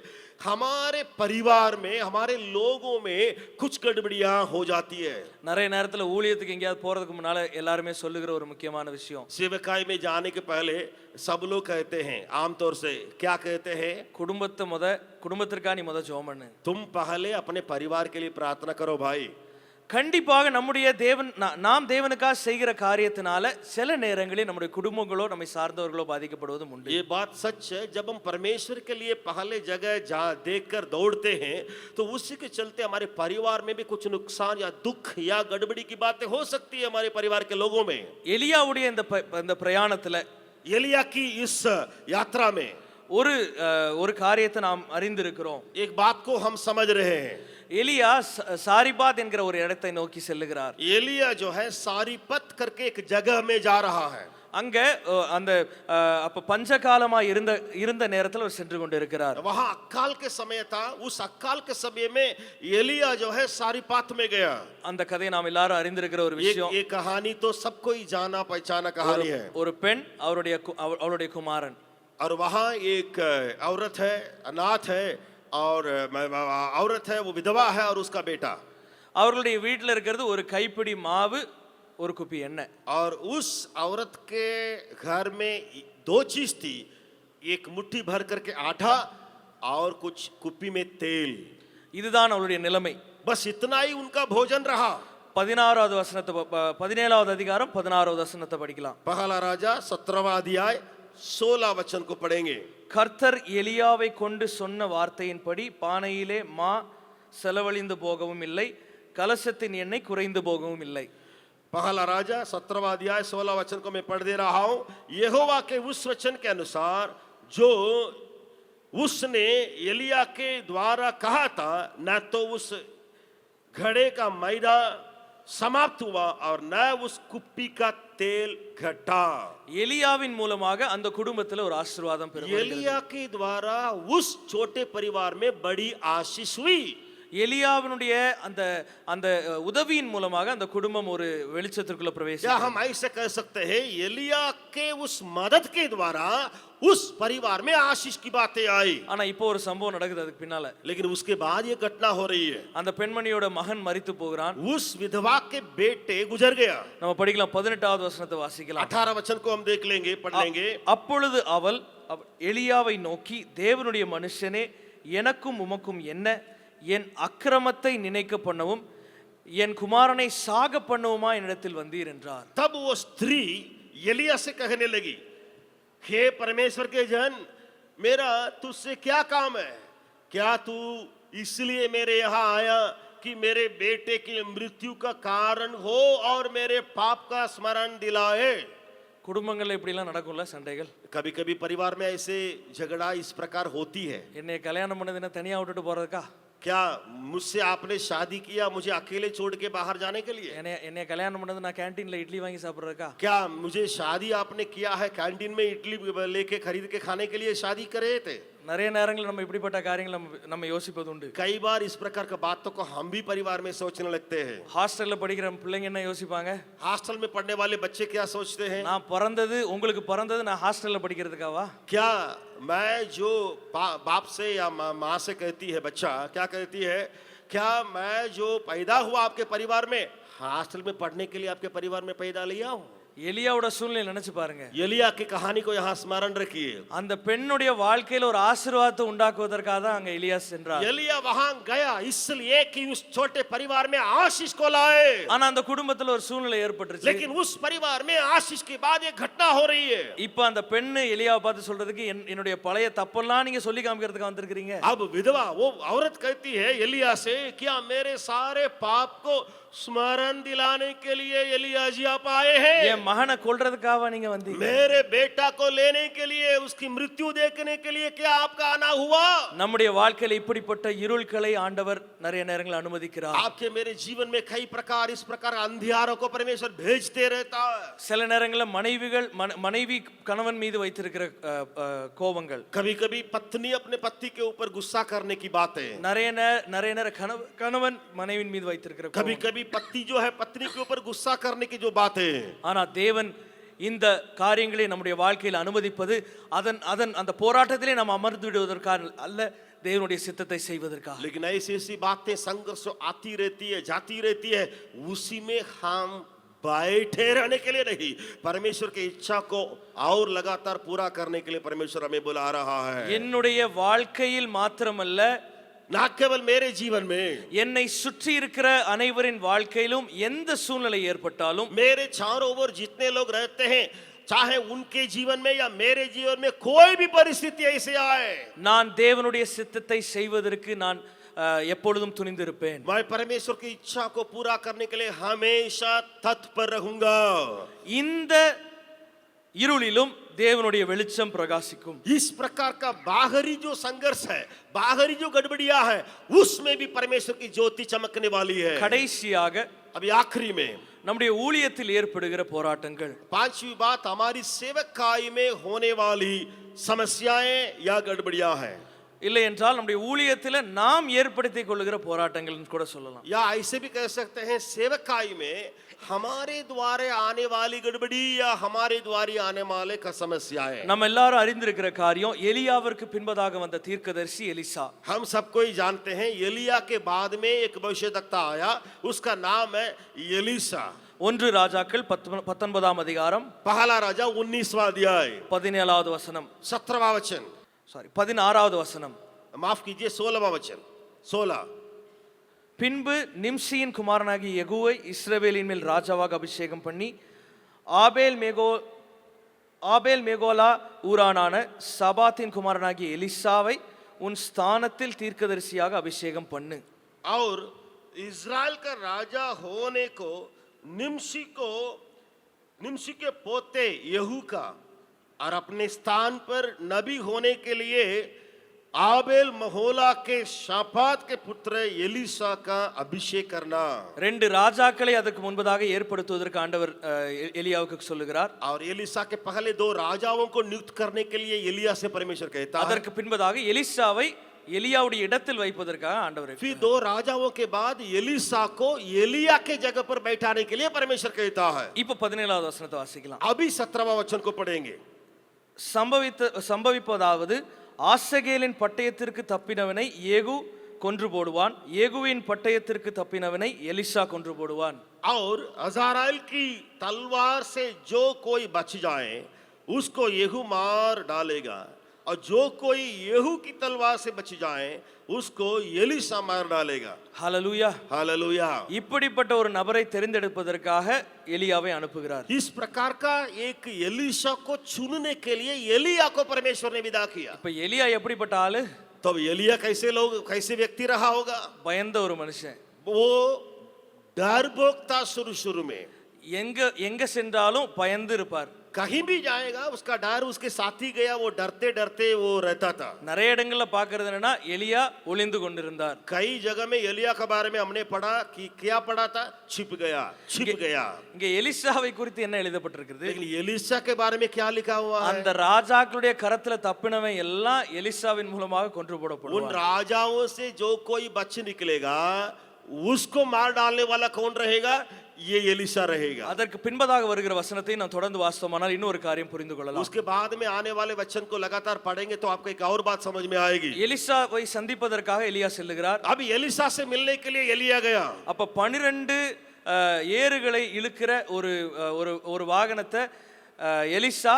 हमारे परिवार में, हमारे लोगों में कुछ गड़बड़ियां हो जाती है। நிறைய நேரத்துல ஊழியத்துக்கு எங்கேயாவது போறதுக்கு முன்னால எல்லாருமே சொல்லுகிற ஒரு முக்கியமான விஷயம், सेवकाई में जाने के पहले सब लोग कहते हैं, आमतौर से क्या कहते हैं? குடும்பத்திற்காக நீ முத ஜெபம் பண்ணு. तुम पहले अपने परिवार के लिए प्रार्थना करो भाई। கண்டிப்பாக நம்முடைய தேவன் நாம் தேவனுக்காக செய்கிற காரியத்தினால சில நேரங்களில் நம்முடைய குடும்பங்களோ நம்மை சார்ந்தவர்களோ பாதிக்கப்படுவதும் உண்டு. ये बात सच है, जब हम परमेश्वर के लिए पहले जगह जा देखकर दौड़ते हैं तो उसी के चलते हमारे परिवार में भी कुछ नुकसान या दुख या गड़बड़ी की बातें हो सकती है हमारे परिवार के लोगों में। எலியாவுடைய இந்த பிரயாணத்துல, एलिया की इस यात्रा में ஒரு காரியத்தை நாம் அறிந்திருக்கிறோம். एक बात को हम समझ रहे हैं। எலியா சாரிபாத் என்கிற ஒரு இடத்தை நோக்கி செல்லுகிறார். एलिया जो है सारीपत करके एक जगह में जा रहा है। அங்க அந்த அப்ப பஞ்சகாலமா இருந்த நேரத்தில் அவர் சென்று கொண்டு இருக்கிறார். वहां अकाल के समय था, उस अकाल के समय में एलिया जो है सारीपात में गया। அந்த கதையை நாம் எல்லாரும் அறிந்திருக்கிற ஒரு விஷயம். ये कहानी तो सबको ही जाना पहचाना कहानी है। ஒரு பெண், அவருடைய குமாரன், और वहां एक औरत है, अनाथ है, और औरत है वो विधवा है, और उसका बेटा। அவர்களுடைய வீட்டில் இருக்கிறது ஒரு கைப்பிடி மாவு, ஒரு குப்பி எண்ணெய். और उस औरत के घर में दो चीज थी, एक मुट्ठी भर करके आटा और कुछ कुप्पी में तेल। இதுதான் அவளுடைய நிலைமை. बस इतना ही उनका भोजन रहा। 17வது வசனத்தை 17வது அதிகாரம் 16வது வசனத்தை படிக்கலாம். पहला राजा 17वां अध्याय 16 वचन को पढ़ेंगे। கர்த்தர் எலியாவை கொண்டு சொன்ன வார்த்தையின்படி பானையிலே மா செலவழிந்து போகவும் இல்லை, கலசத்தின் எண்ணெய் குறைந்து போகவும் இல்லை. पहला राजा 17वां अध्याय 16 वचन को मैं पढ़ दे रहा हूं। यहोवा के उस वचन के अनुसार जो उसने एलिया के द्वारा कहा था, न तो उस घड़े का मैदा समाप्त हुआ और न उस कुप्पी का तेल घटा। எலியாவின் மூலமாக அந்த குடும்பத்தில் ஒரு ஆசீர்வாதம் பெறுகிறது. एलिया के द्वारा उस छोटे परिवार में बड़ी आशीष हुई। எலியாவினுடைய அந்த அந்த உதவியின் மூலமாக அந்த குடும்பம் ஒரு வெளிச்சத்திற்குள்ள क्या பிரவேசிக்கும். हम ऐसे कह सकते हैं एलिया के उस मदद के द्वारा उस परिवार में आशीष की बातें आई। ஆனா இப்போ ஒரு சம்பவம் நடக்குது அதுக்கு பின்னால. लेकिन उसके बाद ये घटना हो रही है, அந்த பெண்மணியோட மகன் மரித்து போகிறான். उस विधवा के बेटे गुजर गया। நம்ம படிக்கலாம், 18வது வசனத்தை வாசிக்கலாம். 18 वचन को हम देख लेंगे, पढ़ लेंगे। அப்பொழுது அவள் எலியாவை நோக்கி, தேவனுடைய மனுஷனே, எனக்கும் உமக்கும் என்ன, என் அக்கிரமத்தை நினைக்க பண்ணவும் என் குமாரனை சாக பண்ணவுமா என்னிடத்தில் வந்தீர் என்றார். तब वो स्त्री एलिया से कहने लगी, हे परमेश्वर के जन, मेरा तुझसे क्या काम है? क्या तू इसलिए मेरे यहाँ आया कि मेरे बेटे की मृत्यु का कारण हो और मेरे पाप का स्मरण दिलाए? குடும்பங்கள்ல இப்படிலாம் நடக்கும்ல சண்டைகள். कभी कभी परिवार में ऐसे झगड़ा इस प्रकार होती है। என்னை கல்யாணம் பண்ணதுன்னா தனியா விட்டுட்டு போறதுக்கா? क्या मुझसे आपने शादी किया मुझे अकेले छोड़ के बाहर जाने के लिए? என்னைய கல்யாணம் பண்ணது நான் கேன்டீன்ல இட்லி வாங்கி சாப்பிட்றதுக்கா? क्या मुझे शादी आपने किया है कैंटीन में इडली लेके खरीद के खाने के लिए शादी करे थे? நிறைய நேரங்களில் நம்ம இப்படிப்பட்ட காரியங்கள் நம்ம யோசிப்பது உண்டு. कई बार इस प्रकार की बातों को हम भी परिवार में सोचने लगते हैं. ஹாஸ்டல்ல படிக்கிற பிள்ளைங்க என்ன யோசிப்பாங்க? हॉस्टल में पढ़ने वाले बच्चे क्या सोचते हैं? நான் பிறந்தது உங்களுக்கு பிறந்தது நான் ஹாஸ்டல்ல படிக்கிறதுக்காவா? क्या मैं जो बाप से या माँ से कहती है बच्चा क्या कहती है, क्या मैं जो पैदा हुआ आपके परिवार में हॉस्टल में पढ़ने के लिए आपके परिवार में पैदा लिया हूँ? எலியாவோட சூழ்நிலை நினைச்சு பாருங்க. एलिया की कहानी को यहाँ स्मरण रखिए. அந்த பெண்ணுடைய வாழ்க்கையில ஒரு ஆசீர்வாதத்தை உண்டாக்குவதற்காக தான் அங்க எலியா சென்றார். एलिया वहां गया इसलिए कि उस छोटे परिवार में आशीष को लाए. ஆனா அந்த குடும்பத்துல ஒரு சூழ்நிலை ஏற்பட்டுச்சு. लेकिन उस परिवार में आशीष के बाद एक घटना हो रही है. இப்போ அந்த பெண்ணு எலியாவை பார்த்து சொல்றதுக்கு என்னுடைய பழைய தப்பெல்லாம் நீங்க சொல்லி காமிக்கிறதுக்கு வந்திருக்கீங்க. अब विधवा वो औरत कहती है एलिया से, क्या मेरे सारे पाप को स्मरण दिलाने के लिए एलिया जी आप आए हैं? என் மகனை கொல்றதுக்காக நீங்க வந்தீங்க. मेरे बेटा को लेने के लिए उसकी मृत्यु देखने के लिए क्या आपका आना हुआ? நம்முடைய வாழ்க்கையில இப்படிப்பட்ட இருள்களை ஆண்டவர் நிறைய நேரங்களில் அனுமதிக்கிறார். आपके मेरे जीवन में कई प्रकार इस प्रकार अंधियारों को परमेश्वर भेजते रहता है. சில நேரங்களில் மனைவி கணவன் மீது வைத்திருக்கிற கோபங்கள், कभी-कभी पत्नी अपने पति के ऊपर गुस्सा करने की बातें, நிறைய நேர கணவன் மனைவியின் மீது வைத்திருக்கிற கோபம். कभी-कभी पति जो है पत्नी के ऊपर गुस्सा करने की जो बातें. ஆனா தேவன் இந்த காரியங்களை நம்முடைய வாழ்க்கையில் அனுமதிப்பது அந்த போராட்டத்திலே நாம் அமர்ந்து விடுவதற்காக அல்ல, தேவனுடைய சித்தத்தை செய்வதற்காக. लेकिन ऐसी ऐसी बातें संघर्ष आती रहती है जाती रहती है, उसी में हम बैठे रहने के लिए नहीं, परमेश्वर की इच्छा को और लगातार पूरा करने के लिए परमेश्वर हमें बुला रहा है. என்னுடைய வாழ்க்கையில் மாத்திரமல்ல, ना केवल मेरे जीवन में, என்னை சுற்றி இருக்கிற அனைவரின் வாழ்க்கையிலும் எந்த சூழ்நிலை ஏற்பட்டாலும், मेरे चारों ओर जितने लोग रहते हैं चाहे उनके जीवन में या मेरे जीवन में कोई भी परिस्थिति ऐसे आए, நான் தேவனுடைய சித்தத்தை செய்வதற்கு நான் எப்பொழுதும் துணிந்திருப்பேன். मैं परमेश्वर की इच्छा को पूरा करने के लिए हमेशा तत्पर रहूंगा. இந்த இருளிலும் தேவனுடைய வெளிச்சம் பிரகாசிக்கும். इस प्रकार का बाहरी जो संघर्ष है, बाहरी जो गड़बड़ियां है, उसमें भी परमेश्वर की ज्योति चमकने वाली है. கடைசியாக अभी आखिरी में நம்முடைய ஊழியத்தில் ஏற்படுகிற போராட்டங்கள், पांचवी बात हमारी सेवकाई में होने वाली समस्याएं या गड़बड़ियां हैं, இல்லை என்றால் நம்முடைய ஊழியத்தில் நாம் ஏற்படுத்திக் கொள்ளுகிற போராட்டங்கள் கூட சொல்லலாம். या ऐसे भी कह सकते हैं सेवकाई में हमारे द्वारे आने वाली गड़बड़ी या हमारे द्वारे आने वाले का समस्याएं. நம்ம எல்லாரும் அறிந்திருக்கிற காரியம், எலியாவிற்கு பின்பதாக வந்த தீர்க்கதரிசி எலிசா. हम सबको ही जानते हैं एलिया के बाद में एक भविष्यवक्ता आया, उसका नाम है एलीशा. 1 ராஜாக்கள் 19ஆம் அதிகாரம் पहला राजा 19वां अध्याय 17வது வசனம், 17वां वचन, 16வது வசனம். माफ कीजिए 16वां वचन, 16. பின்பு நிம்சியின் குமாரனாகிய யெகூவை இஸ்ரவேலின் மேல் ராஜாவாக அபிஷேகம் பண்ணி ஆபேல் மேகோலா ஊரானான சபாத்தின் குமாரனாகிய எலிசாவை உன் ஸ்தானத்தில் தீர்க்கதரிசியாக அபிஷேகம் பண்ணு. और इज़राइल का राजा होने को निम्शी के पोते यहू का और अपने स्थान पर नबी होने के लिए आबेल महोला के शापात के पुत्र एलीशा का अभिषेक करना. 2 ராஜாக்களை அதற்கு முன்பதாக ஏற்படுத்துவதற்கு ஆண்டவர் எலியாவுக்கு சொல்லுகிறார். और एलीशा के पहले 2 राजाओं को नियुक्त करने के लिए एलिया से परमेश्वर कहता है. அதற்கு பின்பதாக எலிசாவை எலியாவுடைய இடத்தில் வைப்பதற்காக ஆண்டவர். फिर 2 राजाओं के बाद एलीशा को एलिया के जगह पर बैठाने के लिए परमेश्वर कहता है. இப்போ 17வது வசனத்தை வாசிக்கலாம். अभी 17वां वचन को पढ़ेंगे. சம்பவிப்பதாவது, ஆசகேலின் பட்டயத்திற்கு தப்பினவனை ஏகு கொன்று போடுவான், ஏகுவின் பட்டயத்திற்கு தப்பினவனை எலிசா கொன்று போடுவான். और अज़ाराइल की तलवार से जो कोई बच जाए उसको येहू मार डालेगा, और जो कोई येहू की तलवार से बच जाए उसको एलीशा मार डालेगा. ஹல்லேலூயா. हालेलुया. இப்படிப்பட்ட ஒரு நபரை தெரிந்தெடுப்பதற்காக எலியாவை அனுப்புகிறார். इस प्रकार का एक एलीशा को चुनने के लिए एलिया को परमेश्वर ने विदा किया. இப்ப எலியா எப்படிப்பட்ட ஆளு? तो एलिया कैसे व्यक्ति रहा होगा? பயந்த ஒரு மனுஷன். वो डरपोक था शुरू में. எங்க எங்க சென்றாலும் பயந்து இருப்பார். कहीं भी जाएगा उसका डर, उसके साथी गया वो डरते डरते वो रहता था. நிறைய இடங்கள்ல பார்க்கிறது என்னன்னா எலியா ஒளிந்து கொண்டிருந்தார். कई जगह में एलिया के बारे में हमने पढ़ा कि क्या पढ़ा था, छिप गया. இங்க எலிசாவை குறித்து என்ன எழுதப்பட்டிருக்கிறது? लेकिन एलिशा के बारे में क्या लिखा हुआ है? அந்த ராஜாக்களுடைய கரத்துல தப்பினவன் எல்லாம் எலிசாவின் மூலமாக கொன்று उन போடப்படுவான். राजाओं से जो कोई बच निकलेगा उसको मार डालने वाला कौन रहेगा? ये एलिशा रहेगा. அதற்கு பின்பதாக வருகிற வசனத்தை நாம் தொடர்ந்து வாசித்தோமானால் இன்னொரு காரியம் புரிந்து கொள்ளலாம். उसके बाद में आने वाले वचन को लगातार पढ़ेंगे तो आपको एक और बात समझ में आएगी. எலிசாவை சந்திப்பதற்காக எலியா செல்லுகிறார். अभी एलिशा से मिलने के लिए एलिया गया. அப்ப 12 ஏறுகளை இழுக்கிற ஒரு ஒரு ஒரு வாகனத்தை எலிசா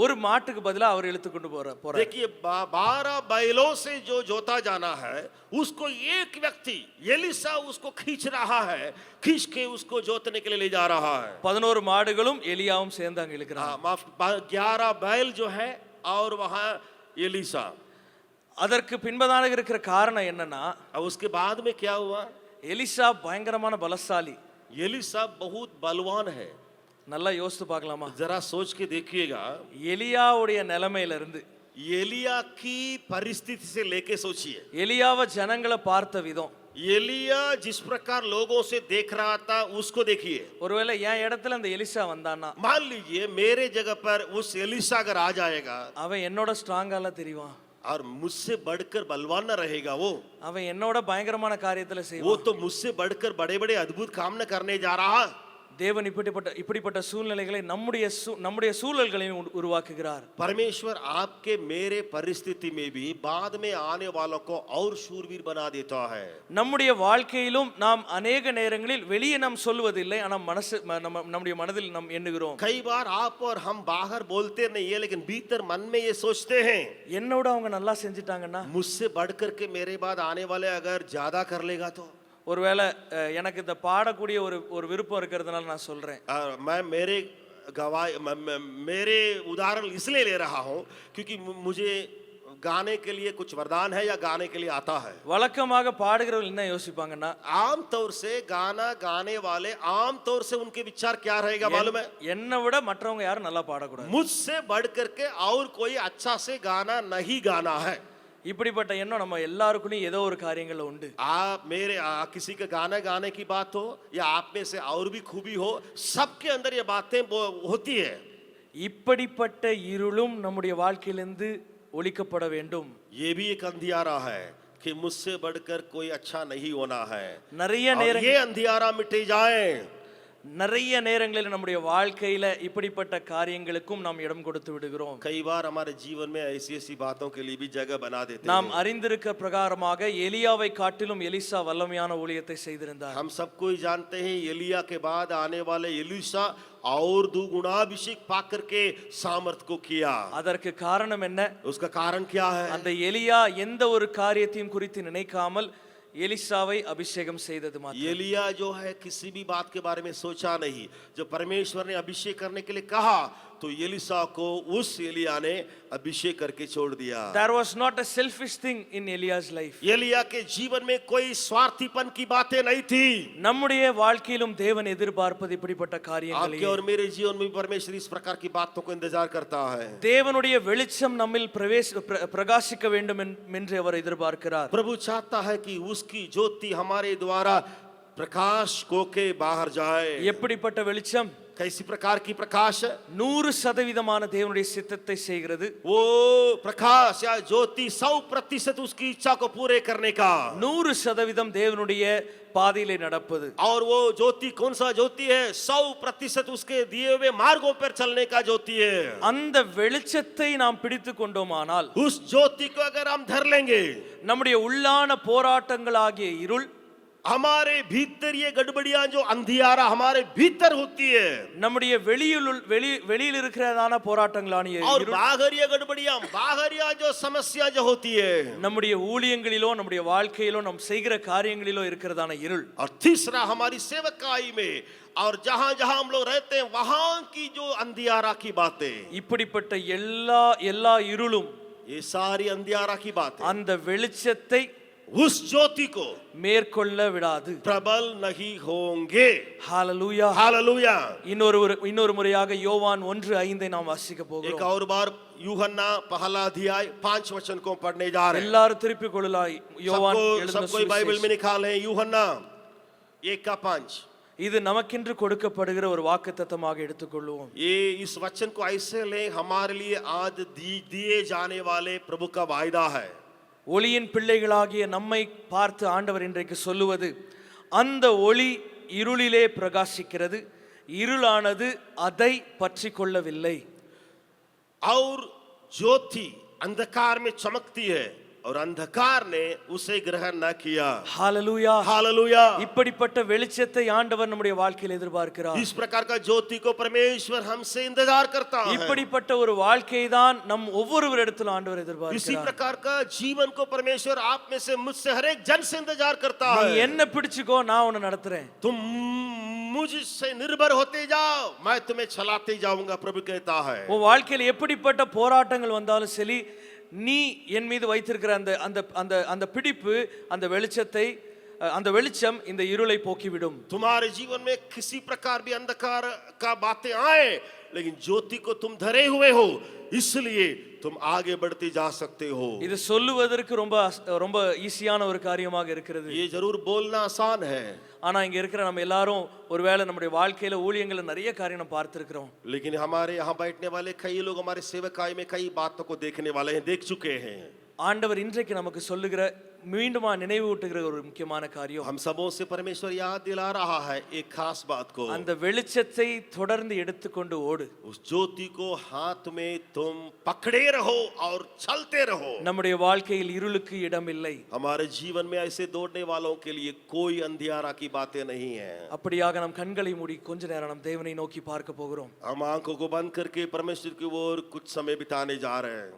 ஒரு மாட்டுக்கு பதிலா அவர் இழுத்து கொண்டு போறார். देखिए 12 बैलों से जो जोता जाना है उसको एक व्यक्ति एलिशा उसको खींच रहा है, खींच के उसको जोतने के लिए ले जा रहा है. 11 மாடுகளும் எலியாவும் சேர்ந்து அங்க இழுக்கிறாங்க. माफ 11 बैल जो है और वहां एलिशा. அதற்கு பின்பதாக இருக்கிற காரணம் என்னன்னா अब उसके बाद में क्या हुआ? எலிசா பயங்கரமான பலசாலி. एलिशा बहुत बलवान है. நல்லா யோசித்து பார்க்கலாமா? जरा सोच के देखिएगा. எலியாவுடைய நிலைமையில இருந்து एलिया की परिस्थिति से लेके सोचिए. எலியாவை ஜனங்களை பார்த்த விதம், एलिया जिस प्रकार लोगों से देख रहा था उसको देखिए. ஒருவேளை என் இடத்துல அந்த எலிசா வந்தான்னா मान लीजिए मेरे जगह पर उस एलिशा अगर आ जाएगा அவன் என்னோட ஸ்ட்ராங்கால தெரியும், और मुझसे बढ़कर बलवान न रहेगा वो அவன் என்னோட பயங்கரமான காரியத்துல वो செய்வான். तो मुझसे बढ़कर बड़े बड़े अद्भुत काम न करने जा रहा. தேவன் இப்படிப்பட்ட சூழ்நிலைகளை நம்முடைய சூழல்களையும் உருவாக்குகிறார். परमेश्वर आपके मेरे परिस्थिति में भी बाद में आने वालों को और शूरवीर बना देता है. நம்முடைய வாழ்க்கையிலும் நாம் अनेक நேரங்களில் வெளியே நாம் சொல்வதில்லை, ஆனா நம்முடைய மனதில் நாம் எண்ணுகிறோம். कई बार आप और हम बाहर बोलते नहीं है लेकिन भीतर मन में ये सोचते हैं என்னோட அவங்க நல்லா செஞ்சிட்டாங்கன்னா, मुझसे बढ़कर के मेरे बाद आने वाले अगर ज्यादा कर लेगा तो. ஒருவேளை எனக்கு இந்த பாடக்கூடிய ஒரு விருப்பம் இருக்கிறதுனால நான் சொல்றேன். मैं मेरे उदाहरण इसलिए ले रहा हूं क्योंकि मुझे गाने के लिए कुछ वरदान है या गाने के लिए आता है. வழக்கமாக பாடுகிறவர்கள் என்ன யோசிப்பாங்கன்னா, आम तौर से गाना गाने वाले आम तौर से उनके विचार क्या रहेगा मालूम है? என்னை விட மற்றவங்க யாரும் நல்லா பாடக்கூடாது, मुझसे बढ़ करके और कोई अच्छा से गाना नहीं गाना है. இப்படிப்பட்ட எண்ணம் நம்ம எல்லாருக்குள்ளயும் ஏதோ ஒரு காரியங்கள்ல உண்டு. आप मेरे किसी का गाना गाने की बात हो या आप में से और भी खूबी हो, सबके अंदर ये बातें होती है. இப்படிப்பட்ட இருளும் நம்முடைய வாழ்க்கையிலிருந்து ஒழிக்கப்பட வேண்டும். ये भी एक अंधियारा है कि मुझसे बढ़कर कोई अच्छा नहीं होना है. நிறைய और நேரம் ये अंधियारा मिटे जाए. நிறைய நேரங்களில் நம்முடைய வாழ்க்கையில இப்படிப்பட்ட காரியங்களுக்கும் நாம் இடம் கொடுத்து விடுகிறோம். कई बार हमारे जीवन में ऐसी ऐसी बातों के लिए भी जगह बना देते हैं. நாம் அறிந்திருக்க பிரகாரமாக எலியாவை காட்டிலும் எலிசா வல்லமையான ஊழியத்தை செய்திருந்தார். हम सबको ही जानते हैं एलिया के बाद आने वाले एलिशा और दुगुणाभिषेक पाकर के सामर्थ को किया. அதற்கு காரணம் என்ன? उसका कारण क्या है? அந்த எலியா எந்த ஒரு காரியத்தையும் குறித்து நினைக்காமல் எலிசாவை அபிஷேகம் செய்தது மாத்திரம். एलिया जो है किसी भी बात के बारे में सोचा नहीं. जब परमेश्वर ने अभिषेक करने के लिए कहा तो एलिशा को उस एलिया ने अभिषेक करके छोड़ दिया. There was not a selfish thing in Elia's life. Elia के जीवन में कोई स्वार्थीपन की बातें नहीं थी. நம்முடைய வாழ்க்கையிலும் தேவன் எதிர்பார்ப்பது இப்படிப்பட்ட आपके காரியங்களை. और मेरे जीवन में परमेश्वर इस प्रकार की बातों को इंतजार करता है. தேவனுடைய வெளிச்சம் நம்மில் பிரகாசிக்க வேண்டும் என்று அவர் எதிர்பார்க்கிறார். प्रभु चाहता है कि उसकी ज्योति हमारे द्वारा प्रकाश को के बाहर जाए. எப்படிப்பட்ட வெளிச்சம்? कैसी प्रकार की प्रकाश? 100% தேவனுடைய சித்தத்தை செய்கிறது. वो प्रकाश या ज्योति 100% उसकी इच्छा को पूरे करने का. 100% தேவனுடைய பாதையிலே நடப்பது. और वो ज्योति कौन सा ज्योति है? 100% उसके दिए हुए मार्गों पर चलने का ज्योति है. அந்த வெளிச்சத்தை நாம் பிடித்து கொண்டோமானால், उस ज्योति को अगर हम धर लेंगे, நம்முடைய உள்ளான போராட்டங்களாகிய இருள், हमारे भीतर ये गड़बड़ियां जो अंधियारा हमारे भीतर होती है, நம்முடைய வெளியில் இருக்கிறதான போராட்டங்களான और இருள், बाहरिया गड़बड़ियां बाहरिया जो समस्या जो होती है, நம்முடைய ஊழியங்களிலோ நம்முடைய வாழ்க்கையிலோ நாம் செய்கிற காரியங்களிலோ இருக்கிறதான இருள், और तीसरा हमारी सेवकाई में और जहां जहां हम लोग रहते हैं वहां की जो अंधियारा की बातें, இப்படிப்பட்ட எல்லா இருளும் ये सारी अंधियारा की बातें அந்த வெளிச்சத்தை उस ज्योति को மேற்கொள்ள விடாது. प्रबल नहीं होंगे। ஹalleluya. हालेलुया। இன்னொரு முறையாக யோவான் 1:5 நாம் வாசிக்க एक போகிறோம். और बार यूहन्ना पहला अध्याय 5 वचन को पढ़ने जा रहे हैं। எல்லாரும் திருப்பிக் கொள்ளலாம். யோவான் எழுதின सबको बाइबल में சுவிசேஷம். निकाले यूहन्ना 1:5। இது நமக்கென்று கொடுக்கப்படுகிற ஒரு வாக்குத்தத்தமாக எடுத்துக்கொள்வோம். ये इस वचन को ऐसे ले हमारे लिए आज दिए जाने वाले प्रभु का वायदा है। ஒளியின் பிள்ளைகளாகிய நம்மை பார்த்து ஆண்டவர் இன்றைக்கு சொல்லுவது, அந்த ஒளி இருளிலே பிரகாசிக்கிறது, இருளானது அதை பற்றி கொள்ளவில்லை. और ज्योति अंधकार में चमकती है और अंधकार ने उसे ग्रहण न किया। ஹalleluya. हालेलुया। இப்படிப்பட்ட வெளிச்சத்தை ஆண்டவர் நம்முடைய வாழ்க்கையில் எதிர்பார்க்கிறார். इस प्रकार का ज्योति को परमेश्वर हमसे इंतजार करता है। இப்படிப்பட்ட ஒரு வாழ்க்கை தான் நம் ஒவ்வொருவரிடத்திலும் ஆண்டவர் इसी எதிர்பார்க்கிறார். प्रकार का जीवन को परमेश्वर आप में से मुझसे हर एक जन से इंतजार करता நீ है। என்ன பிடிச்சுக்கோ, நான் உன்னை நடத்துறேன். तुम मुझसे निर्भर होते जाओ, मैं तुम्हें चलाते जाऊंगा, प्रभु कहता है। உன் வாழ்க்கையில் எப்படிப்பட்ட போராட்டங்கள் வந்தாலும் சரி, நீ என் மீது வைத்திருக்கிற அந்த அந்த அந்த அந்த பிடிப்பு, அந்த வெளிச்சத்தை, அந்த வெளிச்சம் இந்த இருளை போக்கிவிடும். तुम्हारे जीवन में किसी प्रकार भी अंधकार का बातें आए, लेकिन ज्योति को तुम धरे हुए हो, इसलिए तुम आगे बढ़ते जा सकते हो। இது சொல்லுவதற்கு ரொம்ப ரொம்ப ஈஸியான ஒரு காரியமாக இருக்கிறது. ये जरूर बोलना आसान है, ஆனா இங்க இருக்கிற நம்ம எல்லாரும் ஒருவேளை நம்முடைய வாழ்க்கையில ஊழியங்களை நிறைய காரியம் நம்ம பார்த்திருக்கிறோம். लेकिन हमारे यहाँ बैठने वाले कई लोग हमारे सेवकाई में कई बातों को देखने वाले हैं, देख चुके हैं। ஆண்டவர் இன்றைக்கு நமக்கு சொல்லுகிற, மீண்டுமா நினைவூட்டுகிற ஒரு முக்கியமான காரியம், हम सबों से परमेश्वर याद दिला रहा है एक खास बात को। அந்த வெளிச்சத்தை தொடர்ந்து எடுத்துக்கொண்டு ஓடு. उस ज्योति को हाथ में तुम पकड़े रहो और चलते रहो। நம்முடைய வாழ்க்கையில் இருளுக்கு இடம் இல்லை. हमारे जीवन में ऐसे दौड़ने वालों के लिए कोई अंधियारा की बातें नहीं है। அப்படியாக நம் கண்களை மூடி கொஞ்ச நேரம் நம் தேவனை நோக்கி பார்க்க போகிறோம். हम आंखों को बंद करके परमेश्वर की ओर कुछ समय बिताने जा रहे हैं।